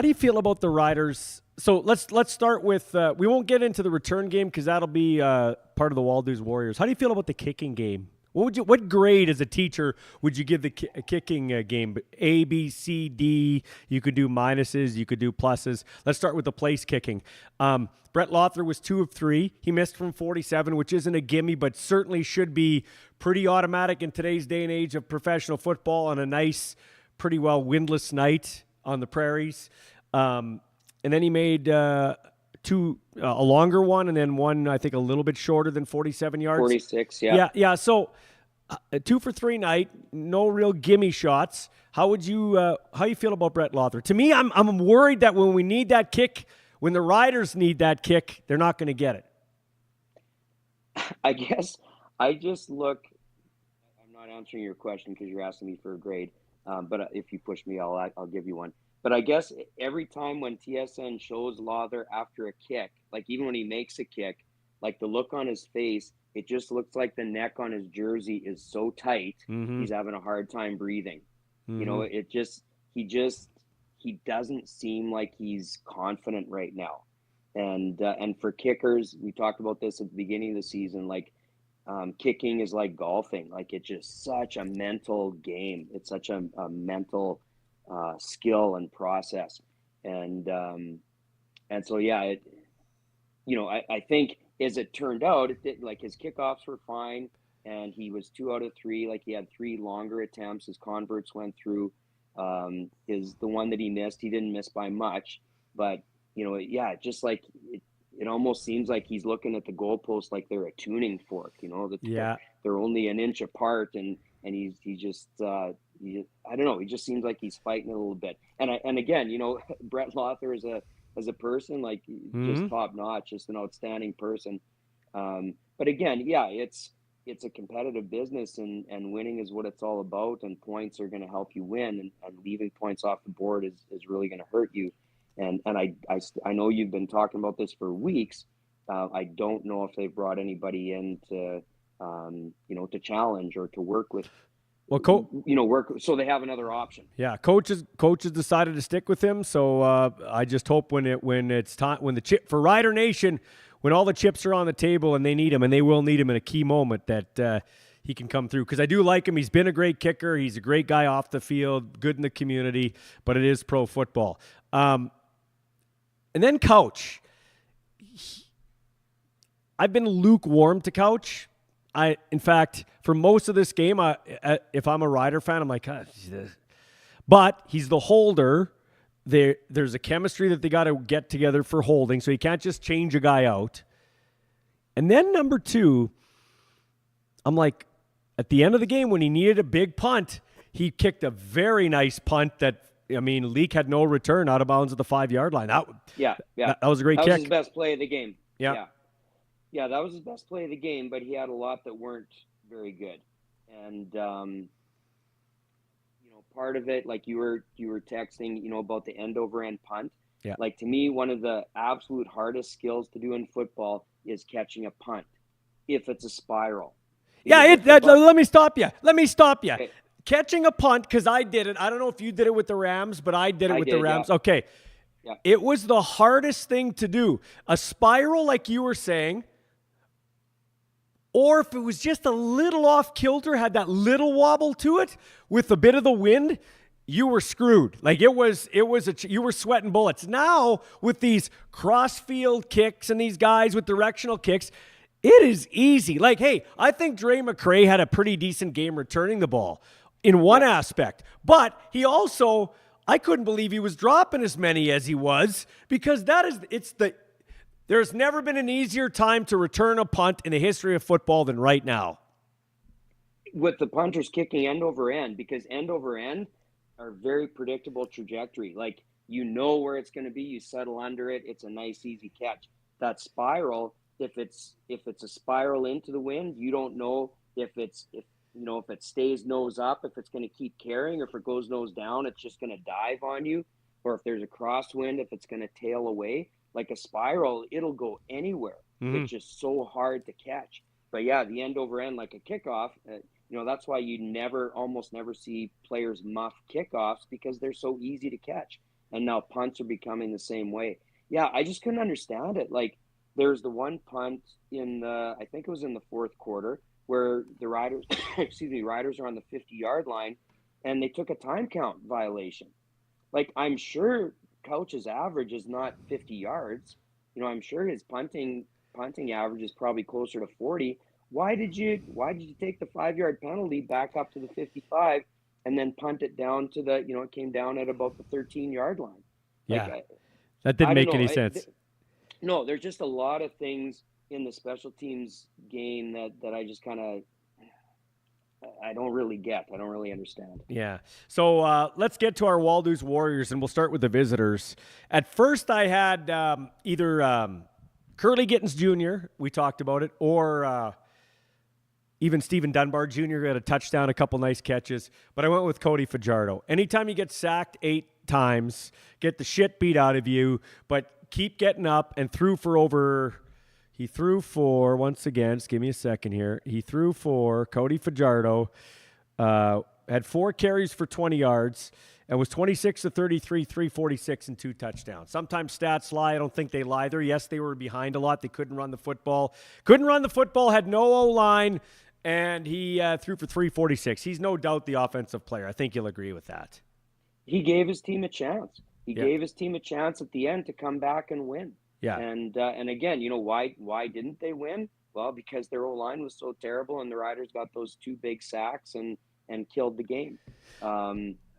do you feel about the Riders? So let's start with we won't get into the return game because that'll be part of the Waldo's Warriors. How do you feel about the kicking game? What grade as a teacher would you give the kicking game? A, B, C, D. You could do minuses. You could do pluses. Let's start with the place kicking. Brett Lothar was 2 of 3. He missed from 47, which isn't a gimme, but certainly should be pretty automatic in today's day and age of professional football on a nice, pretty well windless night on the prairies. And then he made two, a longer one, and then one, I think, a little bit shorter than 47 yards. 46, yeah. Yeah. So 2 for 3 night, no real gimme shots. How you feel about Brett Lothar? To me, I'm worried that when we need that kick, when the Riders need that kick, they're not going to get it. I guess I just look. I'm not answering your question because you're asking me for a grade. But if you push me, I'll give you one. But I guess every time when TSN shows Lothar after a kick, like even when he makes a kick, like the look on his face, it just looks like the neck on his jersey is so tight, he's having a hard time breathing. He doesn't seem like he's confident right now. And for kickers, we talked about this at the beginning of the season, like kicking is like golfing. Like it's just such a mental game. It's such a mental skill and process. And so, yeah, I think as it turned out, like his kickoffs were fine and he was 2 out of 3. Like he had 3 longer attempts. His converts went through. The one that he missed, he didn't miss by much, but just like it almost seems like he's looking at the goalpost like they're a tuning fork, they're only an inch apart, and he just I don't know, he just seems like he's fighting a little bit. And again, Brett Lothar as a person, like just top notch, just an outstanding person. But again, yeah, it's a competitive business, and winning is what it's all about, and points are going to help you win, and leaving points off the board is really going to hurt you. And I know you've been talking about this for weeks. I don't know if they've brought anybody in to to challenge or to work with. Well, Work so they have another option. Yeah, coaches decided to stick with him. So I just hope when it's time, when the chip for Rider Nation, when all the chips are on the table and they need him, and they will need him in a key moment, that he can come through. Because I do like him. He's been a great kicker. He's a great guy off the field, good in the community. But it is pro football. And then Couch. I've been lukewarm to Couch. In fact, for most of this game, if I'm a Rider fan, I'm like, but he's the holder. There's a chemistry that they got to get together for holding, so you can't just change a guy out. And then number 2, I'm like, at the end of the game when he needed a big punt, he kicked a very nice punt that, Leak had no return out of bounds at the 5-yard line. That was a great kick. That was his best play of the game. Yeah. Yeah, that was his best play of the game, but he had a lot that weren't very good. And part of it, like you were texting, about the end over end punt. Yeah. Like, to me, one of the absolute hardest skills to do in football is catching a punt if it's a spiral. Let me stop you. Okay. Catching a punt, because I did it. I don't know if you did it with the Rams, but I did it with the Rams. Yeah. Okay. Yeah. It was the hardest thing to do. A spiral, like you were saying, or if it was just a little off kilter, had that little wobble to it with a bit of the wind, you were screwed. Like you were sweating bullets. Now with these cross-field kicks and these guys with directional kicks, it is easy. Like, hey, I think Dre McCray had a pretty decent game returning the ball in one aspect, but he also, I couldn't believe he was dropping as many as he was, because there's never been an easier time to return a punt in the history of football than right now. With the punters kicking end over end, because end over end are very predictable trajectory. Like, where it's going to be, you settle under it. It's a nice, easy catch. That spiral, if it's a spiral into the wind, you don't know if it stays nose up, if it's going to keep carrying, or if it goes nose down, it's just going to dive on you, or if there's a crosswind, if it's going to tail away. Like a spiral, it'll go anywhere. Mm-hmm. It's just so hard to catch. But yeah, the end over end, like a kickoff, that's why you almost never see players muff kickoffs, because they're so easy to catch. And now punts are becoming the same way. Yeah, I just couldn't understand it. Like, there's the one punt I think it was in the 4th quarter, where the Riders, Riders are on the 50-yard line, and they took a time count violation. Like, I'm sure Couch's average is not 50 yards. I'm sure his punting average is probably closer to 40. Why did you take the 5-yard penalty back up to the 55 and then punt it down to it came down at about the 13-yard line? Yeah. That didn't make any sense. No, there's just a lot of things in the special teams game that I just kind of, I don't really get. I don't really understand. Yeah. So let's get to our Waldo's Warriors, and we'll start with the visitors. At first, I had either Curly Gittins Jr., we talked about it, or even Stephen Dunbar Jr. got a touchdown, a couple nice catches. But I went with Cody Fajardo. Anytime you get sacked 8 times, get the shit beat out of you, but keep getting up, and he threw for, once again, just give me a second here. He threw for Cody Fajardo, had 4 carries for 20 yards, and was 26 to 33, 346, and 2 touchdowns. Sometimes stats lie. I don't think they lie there. Yes, they were behind a lot. They couldn't run the football. Had no O-line, and he threw for 346. He's no doubt the offensive player. I think you'll agree with that. He gave his team a chance. He gave his team a chance at the end to come back and win. Yeah. And again, why didn't they win? Well, because their O-line was so terrible, and the Riders got those 2 big sacks and killed the game.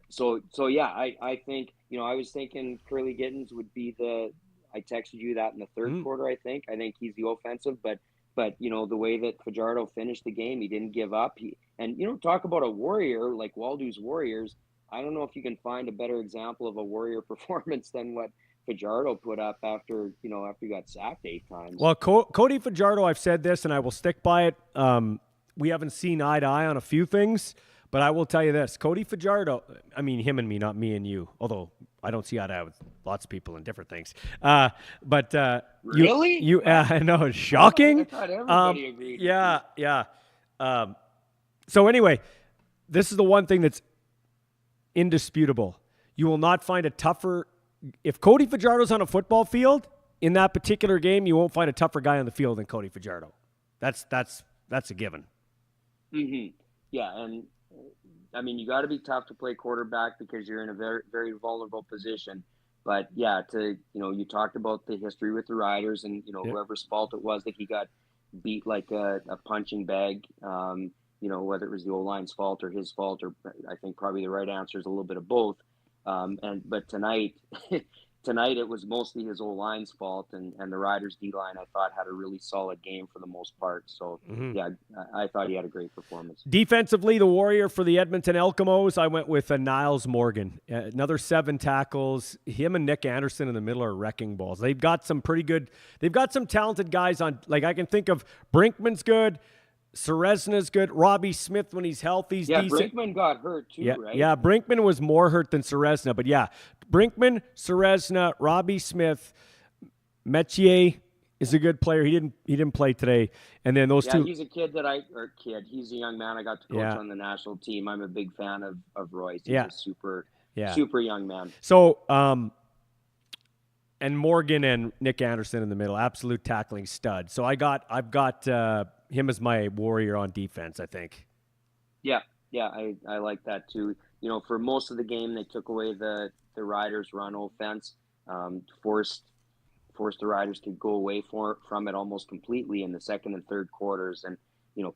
So yeah, I think, I was thinking Curly Gittins would be I texted you that in the 3rd quarter, I think he's the offensive, but the way that Fajardo finished the game, he didn't give up. Talk about a warrior, like Waldo's Warriors. I don't know if you can find a better example of a warrior performance than what Fajardo put up after he got sacked 8 times. Well, Cody Fajardo, I've said this, and I will stick by it. We haven't seen eye to eye on a few things, but I will tell you this. Cody Fajardo, I mean him and me, not me and you, although I don't see eye to eye with lots of people in different things. Really? I know, it's shocking. I thought everybody agreed. Yeah. So anyway, this is the one thing that's indisputable. You will not find a tougher. If Cody Fajardo's on a football field in that particular game, you won't find a tougher guy on the field than Cody Fajardo. That's a given. Mm-hmm. Yeah, and I mean, you got to be tough to play quarterback because you're in a very, very vulnerable position. But yeah, you talked about the history with the Riders, and whoever's fault it was that he got beat like a punching bag. Whether it was the O-line's fault or his fault, or I think probably the right answer is a little bit of both. But tonight it was mostly his O-line's fault, and the Riders D-line I thought had a really solid game for the most part. So yeah, I thought he had a great performance. Defensively, the Warrior for the Edmonton Elks, I went with Niles Morgan. Another 7 tackles. Him and Nick Anderson in the middle are wrecking balls. They've got some talented guys on. Like I can think of Brinkman's good. Seresna's good. Robbie Smith, when he's healthy, he's decent. Brinkman got hurt too, right? Yeah, Brinkman was more hurt than Seresna. But yeah, Brinkman, Seresna, Robbie Smith, Metier is a good player. He didn't play today. And then those two. He's a kid he's a young man I got to coach on the national team. I'm a big fan of Royce. He's a super young man. So, and Morgan and Nick Anderson in the middle, absolute tackling stud. So I've got him as my Warrior on defense, I think. Yeah, I like that too. For most of the game, they took away the Riders' run offense, forced the Riders to go away from it almost completely in the second and third quarters. And,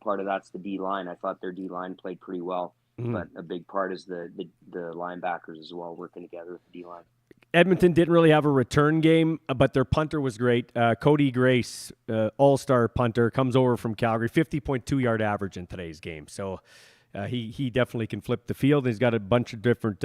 part of that's the D-line. I thought their D-line played pretty well, but a big part is the linebackers as well, working together with the D-line. Edmonton didn't really have a return game, but their punter was great. Cody Grace, all-star punter, comes over from Calgary, 50.2-yard average in today's game. So he definitely can flip the field. He's got a bunch of different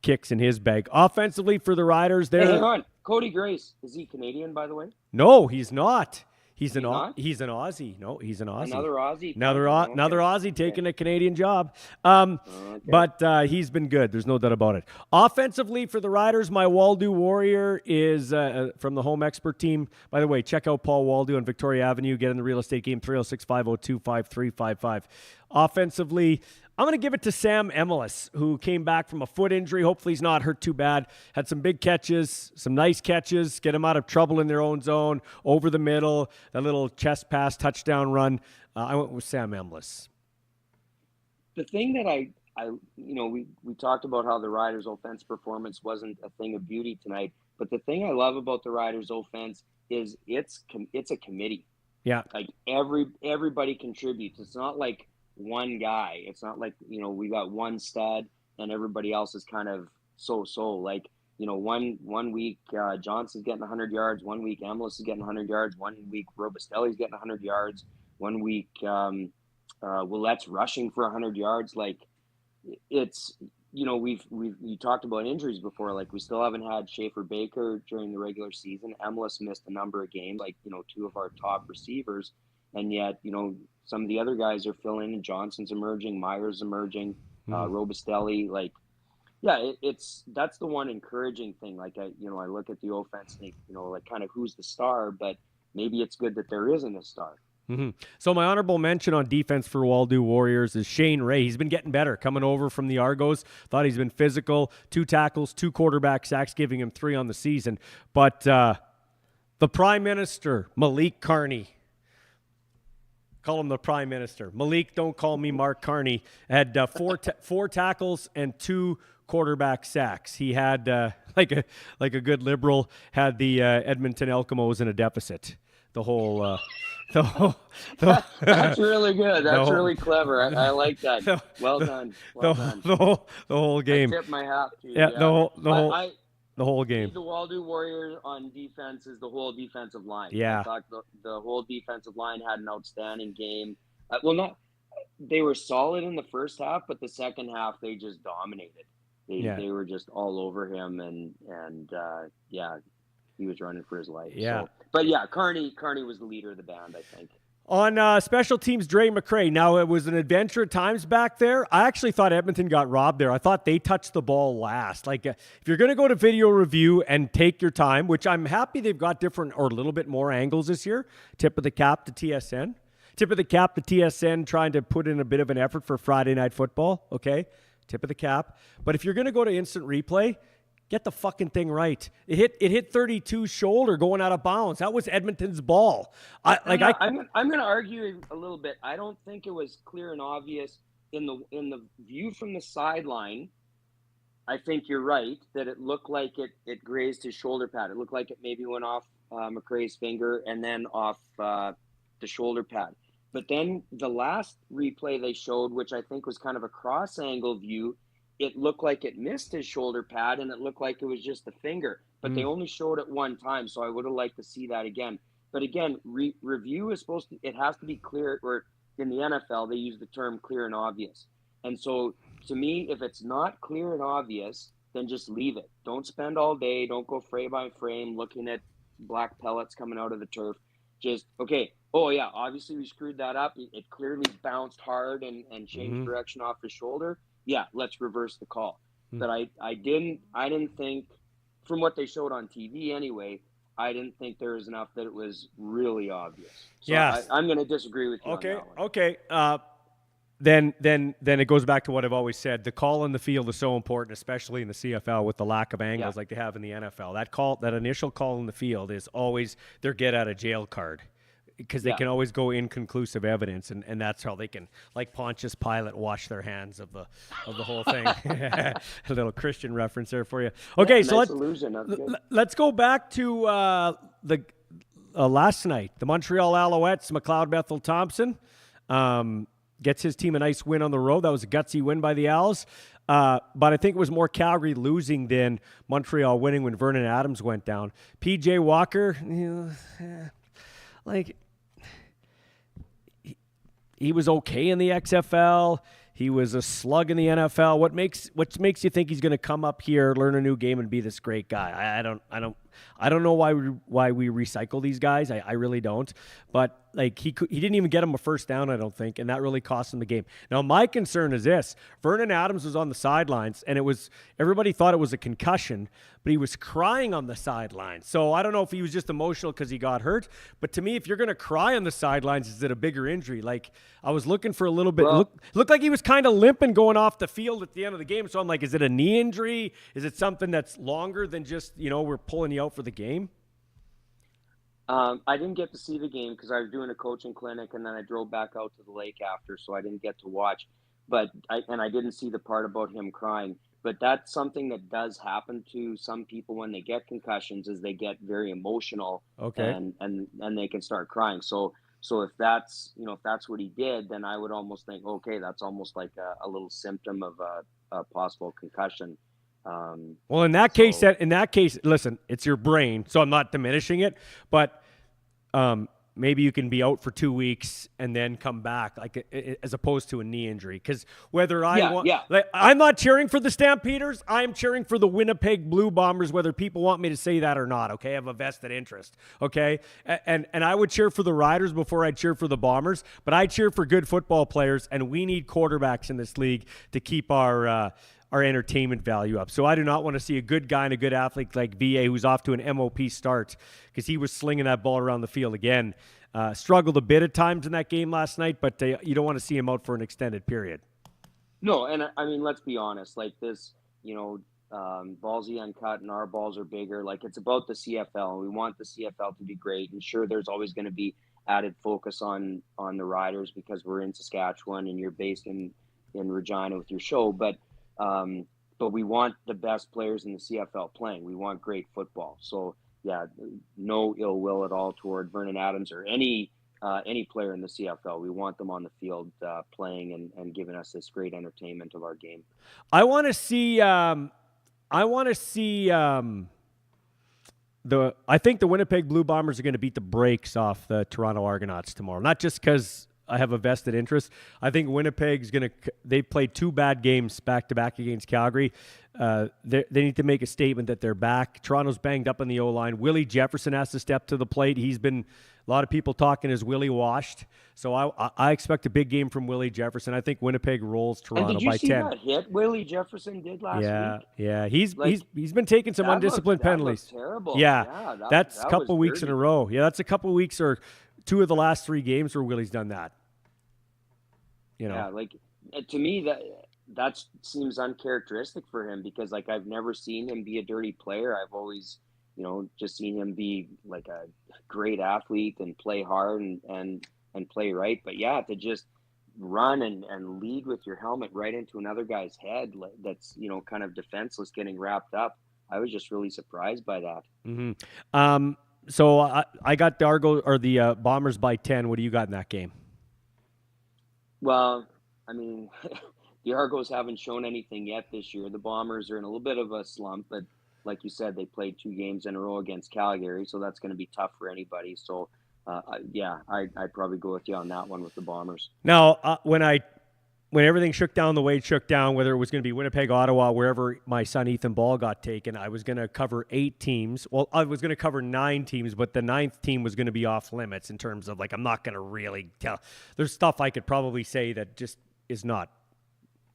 kicks in his bag. Offensively for the Riders, hang on. Cody Grace, is he Canadian, by the way? No, he's not. He's an Aussie. No, he's an Aussie. Another Aussie. Another Aussie taking a Canadian job. But he's been good. There's no doubt about it. Offensively for the Riders, my Waldo Warrior is from the Home Expert team. By the way, check out Paul Waldo on Victoria Avenue. Get in the real estate game, 306-502-5355. Offensively, I'm going to give it to Sam Emilus, who came back from a foot injury. Hopefully he's not hurt too bad. Had some big catches, some nice catches, get him out of trouble in their own zone, over the middle, that little chest pass, touchdown run. I went with Sam Emilus. The thing that we talked about how the Riders' offense performance wasn't a thing of beauty tonight, but the thing I love about the Riders' offense is it's a committee. Yeah. Like everybody contributes. It's not like one guy. It's not like, we got one stud and everybody else is kind of so. Like, one week Johnson's getting 100 yards, one week Emilus is getting 100 yards, one week Robustelli's getting 100 yards, one week Willette's rushing for 100 yards. Like, it's, you talked about injuries before. Like, we still haven't had Schaefer Baker during the regular season. Emilus missed a number of games, like, 2 of our top receivers. And yet, some of the other guys are filling in. Johnson's emerging, Myers emerging, Robustelli. Like, yeah, that's the one encouraging thing. Like, I look at the offense and, like, kind of who's the star, but maybe it's good that there isn't a star. Mm-hmm. So my honorable mention on defense for Waldo Warriors is Shane Ray. He's been getting better coming over from the Argos. Thought he's been physical. 2 tackles, 2 quarterback sacks, giving him 3 on the season. But the Prime Minister, Malik Carney. Call him the Prime Minister. Malik, don't call me Mark Carney. Had 4 tackles and 2 quarterback sacks. He had, like a good liberal, had the Edmonton Elks in a deficit. That's really good. That's really clever. I like that. Well done. The whole game. I tip my hat to you. Yeah, the whole game. The Waldo Warriors on defense is the whole defensive line. Yeah. I thought the whole defensive line had an outstanding game. They were solid in the first half, but the second half they just dominated. They were just all over him, and he was running for his life. Yeah. So, but yeah, Carney was the leader of the band, I think. On special teams, Dre McCray. Now, it was an adventure at times back there. I actually thought Edmonton got robbed there. I thought they touched the ball last. Like, if you're going to go to video review and take your time, which I'm happy they've got different or a little bit more angles this year, tip of the cap to TSN. Tip of the cap to TSN trying to put in a bit of an effort for Friday Night Football. Okay, tip of the cap. But if you're going to go to instant replay, get the fucking thing right. It hit 32's shoulder going out of bounds. That was Edmonton's ball. I'm going to argue a little bit. I don't think it was clear and obvious in the view from the sideline. I think you're right that it looked like it grazed his shoulder pad. It looked like it maybe went off McRae's finger and then off the shoulder pad. But then the last replay they showed, which I think was kind of a cross angle view, it looked like it missed his shoulder pad and it looked like it was just the finger. But they only showed it one time, so I would have liked to see that again. But again, review is it has to be clear, or in the NFL, they use the term clear and obvious. And so to me, if it's not clear and obvious, then just leave it. Don't spend all day. Don't go frame by frame looking at black pellets coming out of the turf. Just, okay, oh yeah, obviously we screwed that up. It clearly bounced hard and changed direction off his shoulder. Yeah, let's reverse the call. But I didn't think, from what they showed on TV anyway, I didn't think there was enough that it was really obvious. So yeah, I'm going to disagree with you on that one. Okay. Then it goes back to what I've always said. The call in the field is so important, especially in the CFL with the lack of angles like they have in the NFL. That initial call in the field is always their get out of jail card, because they can always go inconclusive evidence, and that's how they can, like Pontius Pilate, wash their hands of the whole thing. A little Christian reference there for you. Okay, so let's go back to the last night. The Montreal Alouettes, McLeod Bethel Thompson gets his team a nice win on the road. That was a gutsy win by the Owls. But I think it was more Calgary losing than Montreal winning when Vernon Adams went down. PJ Walker, he was okay in the XFL. He was a slug in the NFL. What makes you think he's going to come up here, learn a new game, and be this great guy? I don't know why we recycle these guys. I really don't. But he didn't even get him a first down, I don't think, and that really cost him the game. Now my concern is this: Vernon Adams was on the sidelines, and everybody thought it was a concussion, but he was crying on the sidelines. So I don't know if he was just emotional because he got hurt. But to me, if you're going to cry on the sidelines, is it a bigger injury? I was looking for a little bit. Looked like he was kind of limping going off the field at the end of the game. So I'm like, is it a knee injury? Is it something that's longer than just we're pulling you out for the game? I didn't get to see the game because I was doing a coaching clinic, and then I drove back out to the lake after, so I didn't get to watch. But I didn't see the part about him crying. But that's something that does happen to some people when they get concussions, is they get very emotional, and they can start crying. So if that's what he did, then I would almost think, okay, that's almost like a little symptom of a possible concussion. Well, in that case, listen, it's your brain, so I'm not diminishing it, but maybe you can be out for 2 weeks and then come back, as opposed to a knee injury. Because I'm not cheering for the Stampeders, I'm cheering for the Winnipeg Blue Bombers, whether people want me to say that or not. Okay, I have a vested interest. Okay, and I would cheer for the Riders before I'd cheer for the Bombers, but I cheer for good football players, and we need quarterbacks in this league to keep our entertainment value up. So I do not want to see a good guy and a good athlete like VA, who's off to an MOP start, because he was slinging that ball around the field again. Struggled a bit at times in that game last night, but you don't want to see him out for an extended period. No, and I mean, let's be honest. Like this, Ballsy Uncut and our balls are bigger. Like, it's about the CFL, and we want the CFL to be great. And sure, there's always going to be added focus on the Riders because we're in Saskatchewan and you're based in Regina with your show, but we want the best players in the CFL playing. We want great football. So yeah, no ill will at all toward Vernon Adams or any player in the CFL. We want them on the field playing and giving us this great entertainment of our game. I want to see. I think the Winnipeg Blue Bombers are going to beat the brakes off the Toronto Argonauts tomorrow. Not just because I have a vested interest. I think Winnipeg's going to – they played 2 bad games back-to-back against Calgary. They need to make a statement that they're back. Toronto's banged up on the O-line. Willie Jefferson has to step to the plate. He's been – a lot of people talking as Willie washed. So I expect a big game from Willie Jefferson. I think Winnipeg rolls Toronto by 10. And did you see that hit Willie Jefferson did last week? Yeah. He's been taking some undisciplined penalties. That terrible. Yeah, that's a couple weeks in a row. Yeah, that's a couple weeks or 2 of the last 3 games where Willie's done that. Yeah, like to me that seems uncharacteristic for him, because like I've never seen him be a dirty player. I've always, just seen him be like a great athlete and play hard and play right. But yeah, to just run and lead with your helmet right into another guy's head that's, kind of defenseless, getting wrapped up. I was just really surprised by that. So I got the Argo or the Bombers by 10. What do you got in that game? Well, I mean, the Argos haven't shown anything yet this year. The Bombers are in a little bit of a slump, but like you said, they played 2 games in a row against Calgary, so that's going to be tough for anybody. So, yeah, I'd probably go with you on that one with the Bombers. Now, when everything shook down the way it shook down, whether it was going to be Winnipeg, Ottawa, wherever my son Ethan Ball got taken, I was going to cover 8 teams. Well, I was going to cover 9 teams, but the 9th team was going to be off limits in terms of, like, I'm not going to really tell. There's stuff I could probably say that just is not.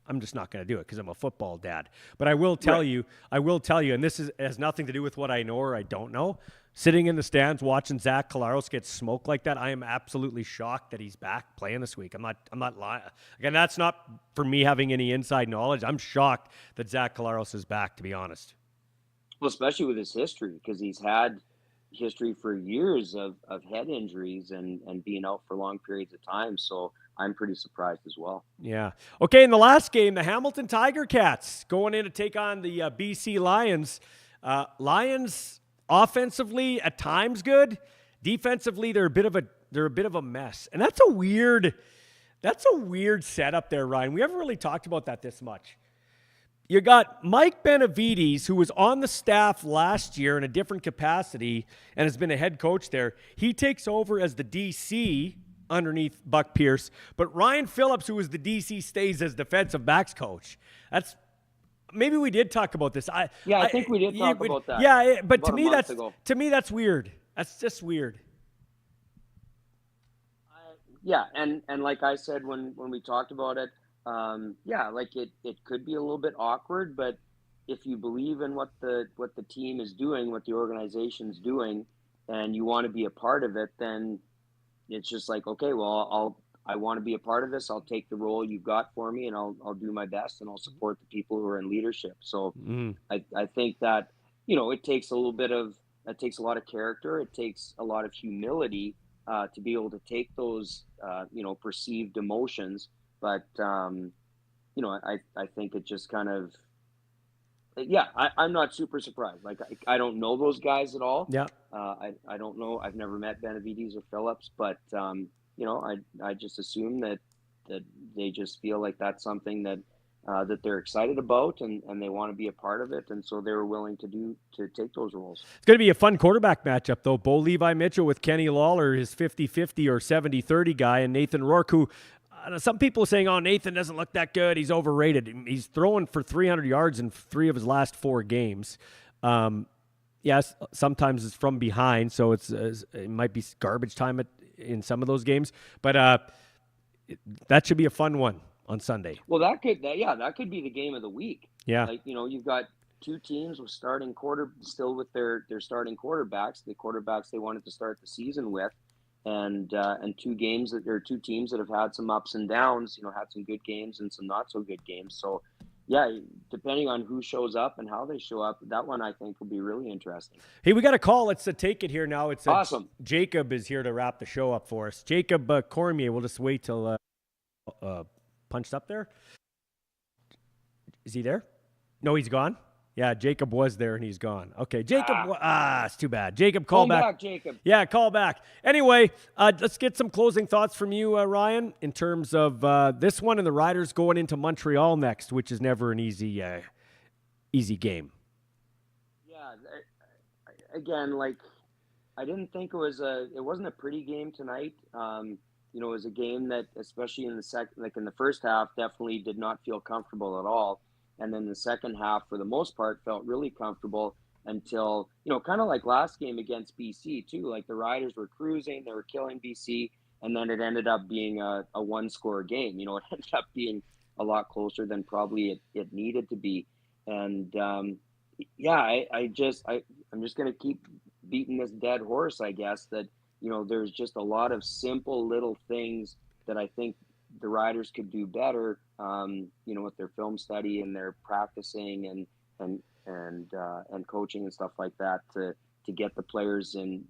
I'm just not going to do it because I'm a football dad. But I will tell you, and this has nothing to do with what I know or I don't know. Sitting in the stands watching Zach Collaros get smoked like that, I am absolutely shocked that he's back playing this week. I'm not lying. Again, that's not for me having any inside knowledge. I'm shocked that Zach Collaros is back, to be honest. Well, especially with his history, because he's had history for years of head injuries and being out for long periods of time. So I'm pretty surprised as well. Yeah. Okay, in the last game, the Hamilton Tiger Cats going in to take on the BC Lions. Lions offensively at times good. Defensively, they're a bit of a mess. And that's a weird setup there, Ryan. We haven't really talked about that this much. You got Mike Benavides, who was on the staff last year in a different capacity and has been a head coach there. He takes over as the DC underneath Buck Pierce, but Ryan Phillips, who was the DC, stays as defensive backs coach. Maybe we did talk about this. I think we did talk about that. Yeah, but to me that's weird. That's just weird. Yeah, and like I said when we talked about it, like it could be a little bit awkward, but if you believe in what the team is doing, what the organization's doing, and you want to be a part of it, then it's just like, okay, well, I want to be a part of this. I'll take the role you've got for me, and I'll do my best, and I'll support the people who are in leadership. So I think that, it takes a lot of character. It takes a lot of humility to be able to take those, perceived emotions. But, I think it just kind of, I'm not super surprised. Like, I don't know those guys at all. Yeah. I don't know. I've never met Benavides or Phillips, but, I just assume that they just feel like that's something that they're excited about and they want to be a part of it. And so they were willing to take those roles. It's going to be a fun quarterback matchup, though. Bo Levi Mitchell with Kenny Lawler, his 50-50 or 70-30 guy, and Nathan Rourke, who some people are saying, Nathan doesn't look that good. He's overrated. He's throwing for 300 yards in 3 of his last 4 games. Yes, sometimes it's from behind, so it might be garbage time in some of those games. But that should be a fun one on Sunday. Well, that could be the game of the week. Yeah. Like, you've got 2 teams with starting their starting quarterbacks, the quarterbacks they wanted to start the season with, and 2 teams that have had some ups and downs, had some good games and some not so good games. So yeah, depending on who shows up and how they show up, that one I think will be really interesting. Hey, we got a call. Let's take it here now. It's awesome. Jacob is here to wrap the show up for us. Jacob Cormier. We'll just wait till punched up there. Is he there? No, he's gone. Yeah, Jacob was there and he's gone. Okay, Jacob. It's too bad. Jacob, call back. Jacob. Yeah, call back. Anyway, let's get some closing thoughts from you, Ryan, in terms of this one and the Riders going into Montreal next, which is never an easy game. Yeah, again, like I didn't think it wasn't a pretty game tonight. It was a game that, especially in the first half, definitely did not feel comfortable at all. And then the second half, for the most part, felt really comfortable until, kind of like last game against BC too. Like the Riders were cruising, they were killing BC, and then it ended up being a 1-score game. It ended up being a lot closer than probably it needed to be. And I'm just going to keep beating this dead horse, I guess, that there's just a lot of simple little things that I think the riders could do better, with their film study and their practicing and coaching and stuff like that to get the players and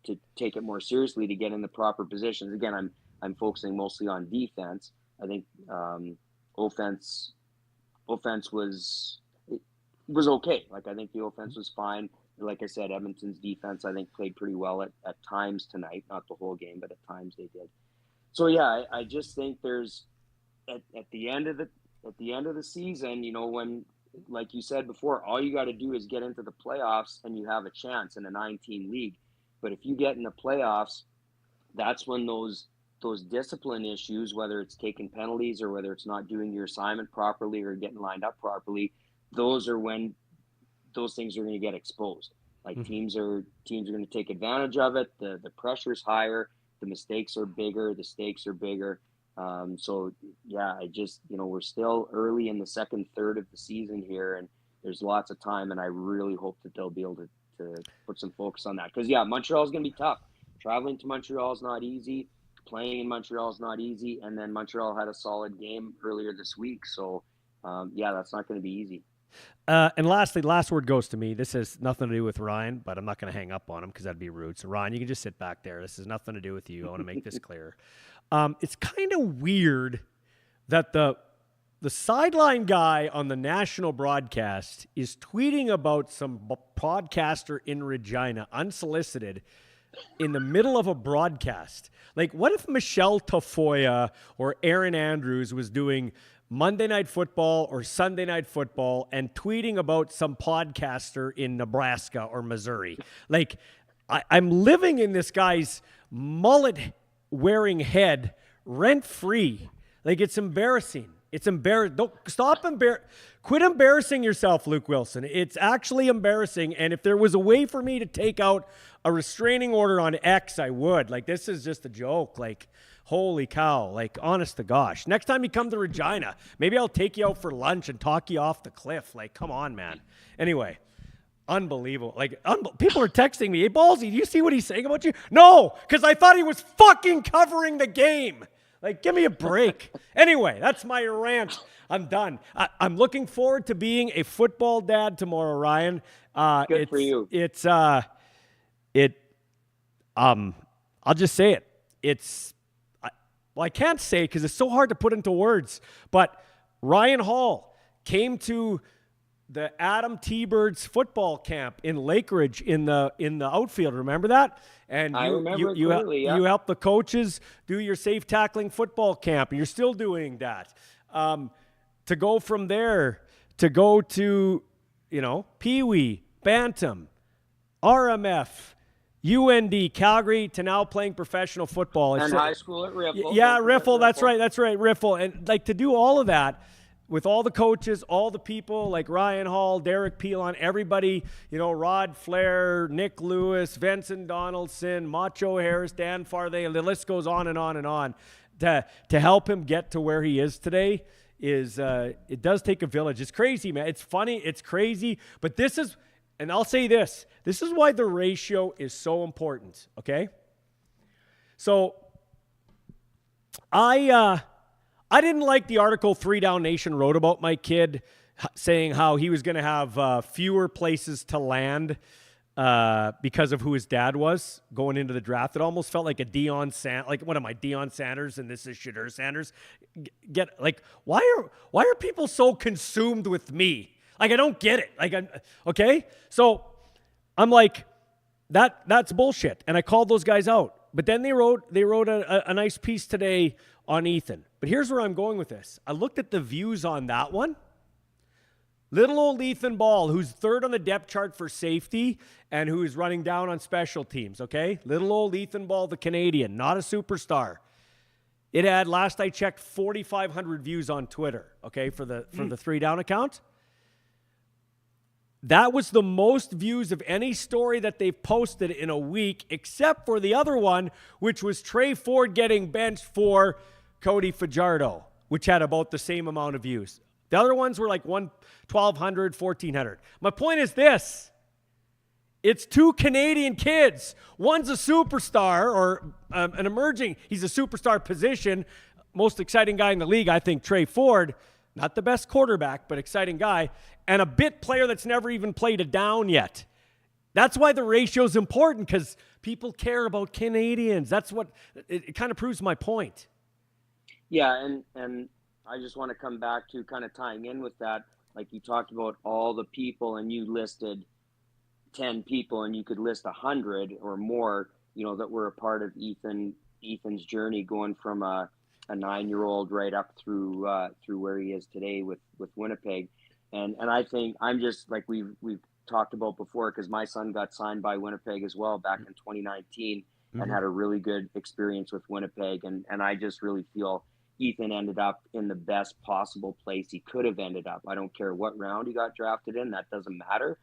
to take it more seriously, to get in the proper positions. Again, I'm focusing mostly on defense. I think offense was okay. Like, I think the offense was fine. Like I said, Edmonton's defense, I think, played pretty well at times tonight. Not the whole game, but at times they did. So yeah, I just think there's at the end of the season, when, like you said before, all you got to do is get into the playoffs and you have a chance in a 9-team league. But if you get in the playoffs, that's when those discipline issues, whether it's taking penalties or whether it's not doing your assignment properly or getting lined up properly, those are when those things are going to get exposed. Like, teams are going to take advantage of it. The pressure's higher, the mistakes are bigger, the stakes are bigger. So yeah, I just, we're still early in the second third of the season here, and there's lots of time, and I really hope that they'll be able to put some focus on that. Because yeah, Montreal's going to be tough. Traveling to Montreal is not easy. Playing in Montreal is not easy. And then Montreal had a solid game earlier this week. So yeah, that's not going to be easy. And lastly, last word goes to me. This has nothing to do with Ryan, but I'm not going to hang up on him because that'd be rude. So Ryan, you can just sit back there. This has nothing to do with you. I want to make this clear. It's kind of weird that the sideline guy on the national broadcast is tweeting about some podcaster in Regina, unsolicited, in the middle of a broadcast. Like, what if Michelle Tafoya or Aaron Andrews was doing Monday Night Football or Sunday Night Football and tweeting about some podcaster in Nebraska or Missouri? Like, I'm living in this guy's mullet-wearing head rent-free. Like, it's embarrassing. It's embarrassing. Quit embarrassing yourself, Luke Wilson. It's actually embarrassing. And if there was a way for me to take out a restraining order on X, I would. Like, this is just a joke. Like, holy cow. Like, honest to gosh. Next time you come to Regina, maybe I'll take you out for lunch and talk you off the cliff. Like, come on, man. Anyway, unbelievable. Like, people are texting me, hey, Ballsy, do you see what he's saying about you? No, because I thought he was fucking covering the game. Like, give me a break. Anyway, that's my rant. I'm done. I'm looking forward to being a football dad tomorrow, Ryan. Good for you. I'll just say it. I can't say it because it's so hard to put into words, but Ryan Hall came to the Adam T-Birds football camp in Lakeridge in the outfield. Remember that? And I remember clearly, yeah. You helped the coaches do your safe tackling football camp, and you're still doing that. To go from there to go to, Pee Wee, Bantam, RMF, UND, Calgary, to now playing professional football. And high school at Riffle. Yeah, Riffle. That's right, Riffle. And like, to do all of that with all the coaches, all the people like Ryan Hall, Derek Pelon, everybody, Rod Flair, Nick Lewis, Vincent Donaldson, Macho Harris, Dan Farthey, the list goes on and on and on. To help him get to where he is today it does take a village. It's crazy, man. It's funny. It's crazy. But this is, and I'll say this is why the ratio is so important, okay? So I didn't like the article 3 Down Nation wrote about my kid, saying how he was going to have fewer places to land because of who his dad was going into the draft. It almost felt like a Deion Sanders, and this is Shadur Sanders. Why are people so consumed with me? Like, I don't get it. Okay? So I'm like, that's bullshit. And I called those guys out. But then they wrote a nice piece today on Ethan. But here's where I'm going with this. I looked at the views on that one. Little old Ethan Ball, who's third on the depth chart for safety and who is running down on special teams, okay? Little old Ethan Ball, the Canadian, not a superstar. It had, last I checked, 4,500 views on Twitter, okay, for the 3 Down account. That was the most views of any story that they've posted in a week, except for the other one, which was Trey Ford getting benched for Cody Fajardo, which had about the same amount of views. The other ones were like 1,200, 1,400. My point is this. It's two Canadian kids. One's a superstar or an emerging. He's a superstar position. Most exciting guy in the league, I think, Trey Ford. Not the best quarterback, but exciting guy. And a bit player that's never even played a down yet. That's why the ratio is important, because people care about Canadians. That's what it kind of proves my point. Yeah, and I just want to come back to kind of tying in with that. Like you talked about all the people, and you listed 10 people, and you could list 100 or more, that were a part of Ethan's journey, going from a 9-year-old right up through where he is today with Winnipeg. And I think I'm just like we've talked about before, because my son got signed by Winnipeg as well back in 2019 and had a really good experience with Winnipeg. And I just really feel Ethan ended up in the best possible place he could have ended up. I don't care what round he got drafted in. That doesn't matter.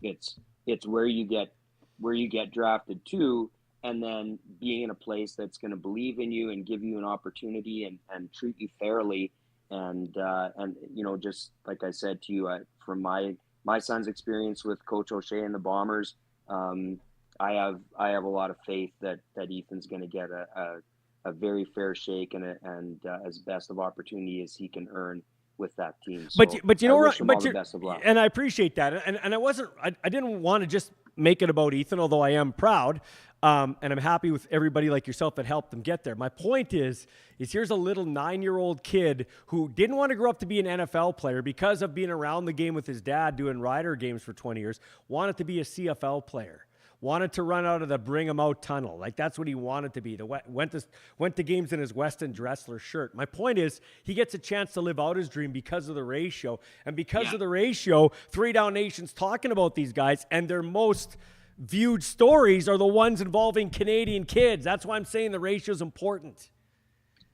It's where you get drafted to, and then being in a place that's going to believe in you and give you an opportunity and treat you fairly. And just like I said to you, from my son's experience with Coach O'Shea and the Bombers, I have a lot of faith that Ethan's going to get a very fair shake and as best of opportunity as he can earn with that team. So but you know what? But best of luck. And I appreciate that. And I didn't want to just make it about Ethan, although I am proud. And I'm happy with everybody like yourself that helped them get there. My point is here's a little 9-year-old kid who didn't want to grow up to be an NFL player because of being around the game with his dad doing Rider games for 20 years, wanted to be a CFL player, wanted to run out of the Bring 'em Out tunnel. Like, that's what he wanted to be. Went to games in his Weston Dressler shirt. My point is he gets a chance to live out his dream because of the ratio. And because of the ratio, 3 Down Nation's talking about these guys, and their most viewed stories are the ones involving Canadian kids. That's why I'm saying the ratio is important.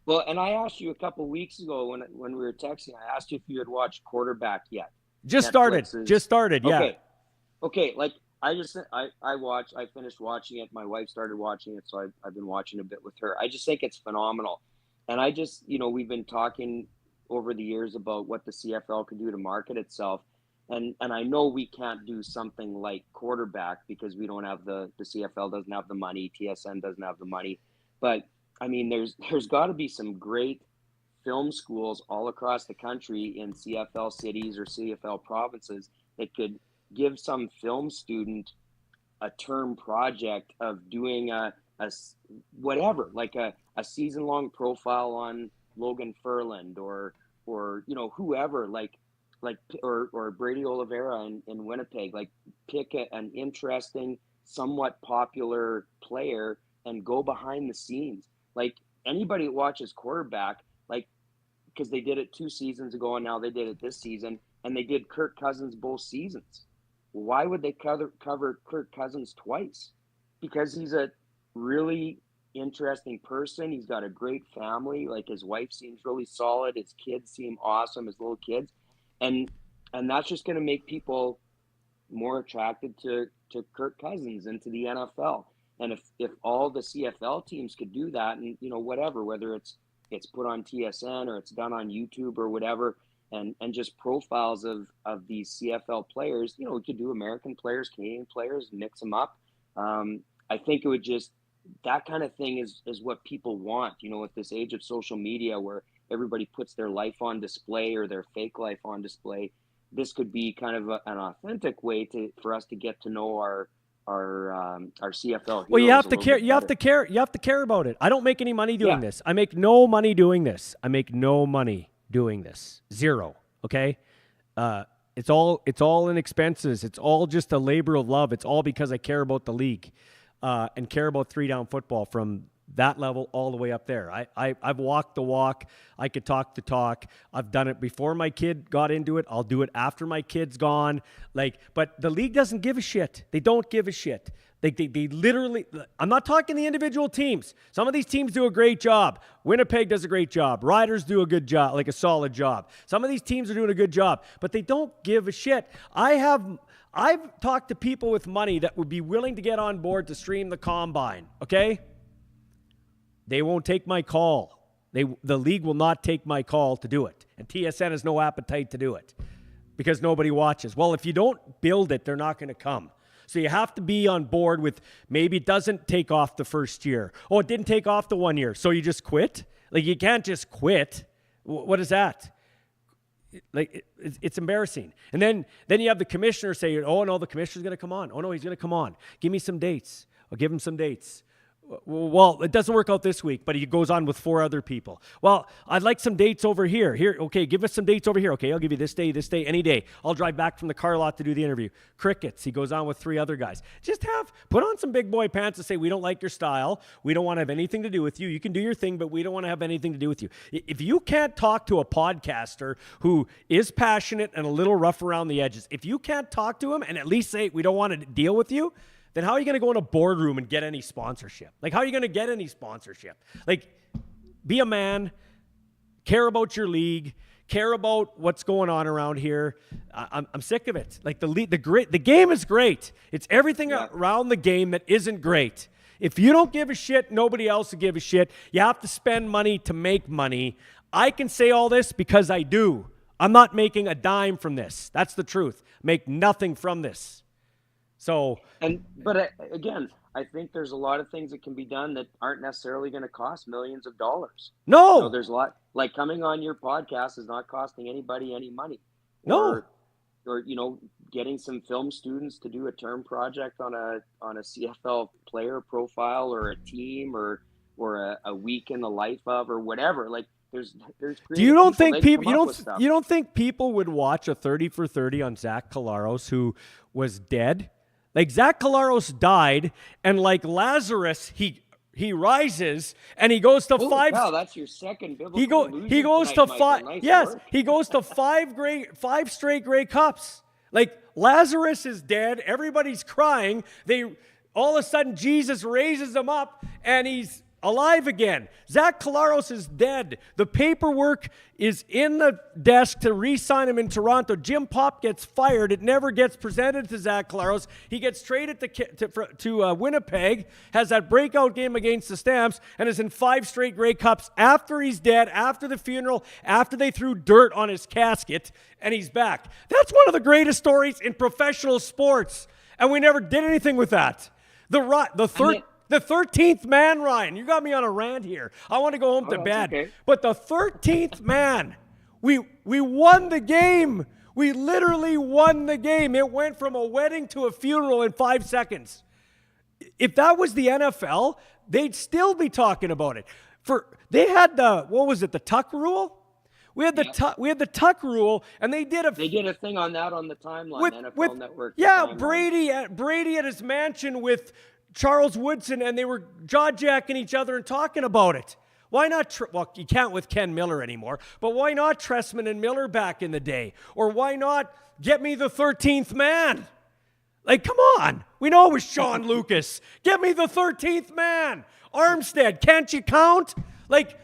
Well, and I asked you a couple of weeks ago when we were texting, I asked you if you had watched Quarterback yet. Just started. Yeah. Okay. Like I finished watching it. My wife started watching it. So I've been watching a bit with her. I just think it's phenomenal. And I just, we've been talking over the years about what the CFL could do to market itself. And I know we can't do something like Quarterback because we don't have the CFL doesn't have the money, TSN doesn't have the money. But I mean, there's got to be some great film schools all across the country in CFL cities or CFL provinces that could give some film student a term project of doing a whatever, like a season-long profile on Logan Ferland or whoever, or Brady Oliveira in Winnipeg. Like, pick an interesting, somewhat popular player and go behind the scenes. Like, anybody that watches Quarterback, like, because they did it 2 seasons ago and now they did it this season, and they did Kirk Cousins both seasons. Why would they cover Kirk Cousins twice? Because he's a really interesting person. He's got a great family. Like, his wife seems really solid. His kids seem awesome, his little kids. And that's just going to make people more attracted to Kirk Cousins and to the NFL. And if all the CFL teams could do that, and whatever, whether it's put on TSN or it's done on YouTube or whatever, and just profiles of these CFL players, we could do American players, Canadian players, mix them up. I think it would just, that kind of thing is what people want, with this age of social media where everybody puts their life on display or their fake life on display. This could be kind of an authentic way for us to get to know our CFL heroes. Well, you have to care. You have to care. You have to care about it. I don't make any money doing this. I make no money doing this. Zero. Okay. It's all in expenses. It's all just a labor of love. It's all because I care about the league, and care about 3 Down football from that level all the way up there. I've walked the walk. I could talk the talk. I've done it before my kid got into it. I'll do it after my kid's gone. But the league doesn't give a shit. They don't give a shit. They literally, I'm not talking the individual teams. Some of these teams do a great job. Winnipeg does a great job. Riders do a good job, like a solid job. Some of these teams are doing a good job, but they don't give a shit. I've talked to people with money that would be willing to get on board to stream the combine, okay? They won't take my call. The league will not take my call to do it. And TSN has no appetite to do it because nobody watches. Well, if you don't build it, they're not going to come. So you have to be on board with maybe it doesn't take off the first year. Oh, it didn't take off the 1 year. So you just quit? Like, you can't just quit. What is that? Like, it's embarrassing. And then you have the commissioner say, oh, no, the commissioner's going to come on. Oh, no, he's going to come on. Give me some dates. I'll give him some dates. Well, it doesn't work out this week, but he goes on with 4 other people. Well, I'd like some dates over here. Here, okay, give us some dates over here. Okay, I'll give you this day, any day. I'll drive back from the car lot to do the interview. Crickets. He goes on with 3 other guys. Just put on some big boy pants and say, we don't like your style. We don't want to have anything to do with you. You can do your thing, but we don't want to have anything to do with you. If you can't talk to a podcaster who is passionate and a little rough around the edges, if you can't talk to him and at least say, we don't want to deal with you, then how are you going to go in a boardroom and get any sponsorship? Like, how are you going to get any sponsorship? Like, be a man, care about your league, care about what's going on around here. I'm sick of it. Like, the game is great. It's everything around the game that isn't great. If you don't give a shit, nobody else will give a shit. You have to spend money to make money. I can say all this because I do. I'm not making a dime from this. That's the truth. Make nothing from this. But again, I think there's a lot of things that can be done that aren't necessarily going to cost millions of dollars. No, there's a lot, like coming on your podcast is not costing anybody any money. No, or getting some film students to do a term project on a CFL player profile or a team or a week in the life of or whatever. Like there's. Do you don't think people you don't think people would watch a 30 for 30 on Zach Collaros who was dead? Like, Zach Collaros died, and like Lazarus, he rises and he goes to 5. Wow, that's your second biblical he goes to 5. Nice yes, work. He goes to 5 straight Grey Cups. Like, Lazarus is dead. Everybody's crying. All of a sudden Jesus raises him up, and he's alive again. Zach Collaros is dead. The paperwork is in the desk to re-sign him in Toronto. Jim Popp gets fired. It never gets presented to Zach Collaros. He gets traded to Winnipeg, has that breakout game against the Stamps, and is in 5 straight Grey Cups after he's dead, after the funeral, after they threw dirt on his casket, and he's back. That's one of the greatest stories in professional sports, and we never did anything with that. The 13th man, Ryan. You got me on a rant here. I want to go home to bed. Okay. But the 13th man, we won the game. We literally won the game. It went from a wedding to a funeral in 5 seconds. If that was the NFL, they'd still be talking about it. They had the tuck rule? We had the tuck rule, and they did a thing on that on the timeline, NFL Network. Yeah, Brady at his mansion with Charles Woodson, and they were jaw-jacking each other and talking about it. Why not? You can't with Ken Miller anymore, but why not Tressman and Miller back in the day? Or why not get me the 13th man? Like, come on. We know it was Sean Lucas. Get me the 13th man. Armstead, can't you count? Like,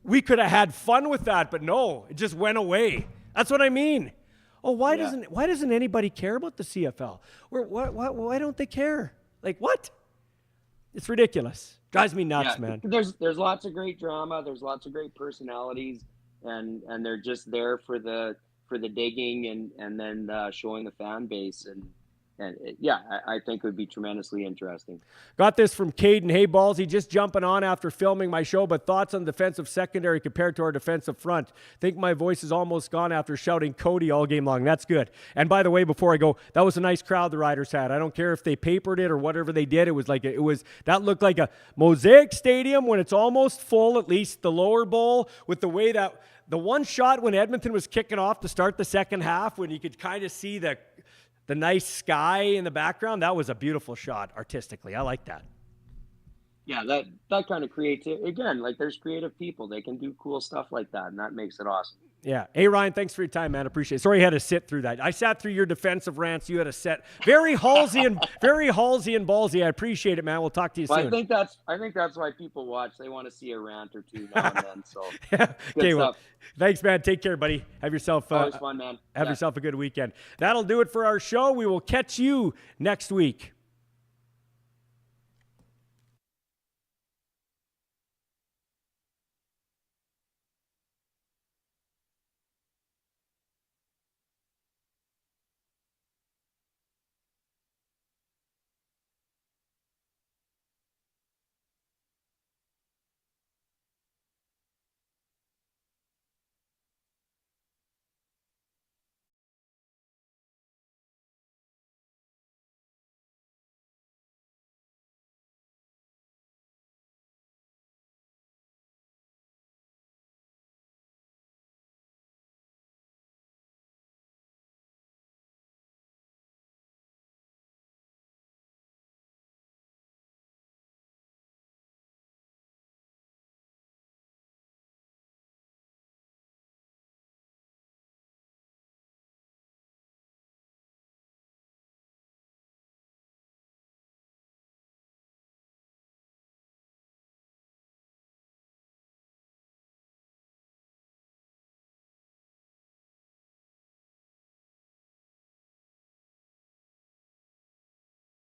we could have had fun with that, but no, it just went away. That's what I mean. Oh, why doesn't anybody care about the CFL? Why don't they care? Like, what? It's ridiculous. Drives me nuts, man. There's lots of great drama. There's lots of great personalities, and they're just there for the digging and then showing the fan base I think it would be tremendously interesting. Got this from Caden. Hey, Ballsy, just jumping on after filming my show, but thoughts on defensive secondary compared to our defensive front. Think my voice is almost gone after shouting Cody all game long. That's good. And by the way, before I go, that was a nice crowd the Riders had. I don't care if they papered it or whatever they did. That looked like a Mosaic Stadium when it's almost full, at least the lower bowl, with the way that the one shot when Edmonton was kicking off to start the second half, when you could kind of see the nice sky in the background, that was a beautiful shot artistically. I like that. Yeah, that kind of creativity. Again, like there's creative people. They can do cool stuff like that, and that makes it awesome. Yeah. Hey, Ryan, thanks for your time, man. Appreciate it. Sorry you had to sit through that. I sat through your defensive rants. You had to set. Very Halsey and ballsy. I appreciate it, man. We'll talk to you soon. I think that's why people watch. They want to see a rant or two now and then. So okay, well, thanks, man. Take care, buddy. Have yourself always fun, man. Have yourself a good weekend. That'll do it for our show. We will catch you next week.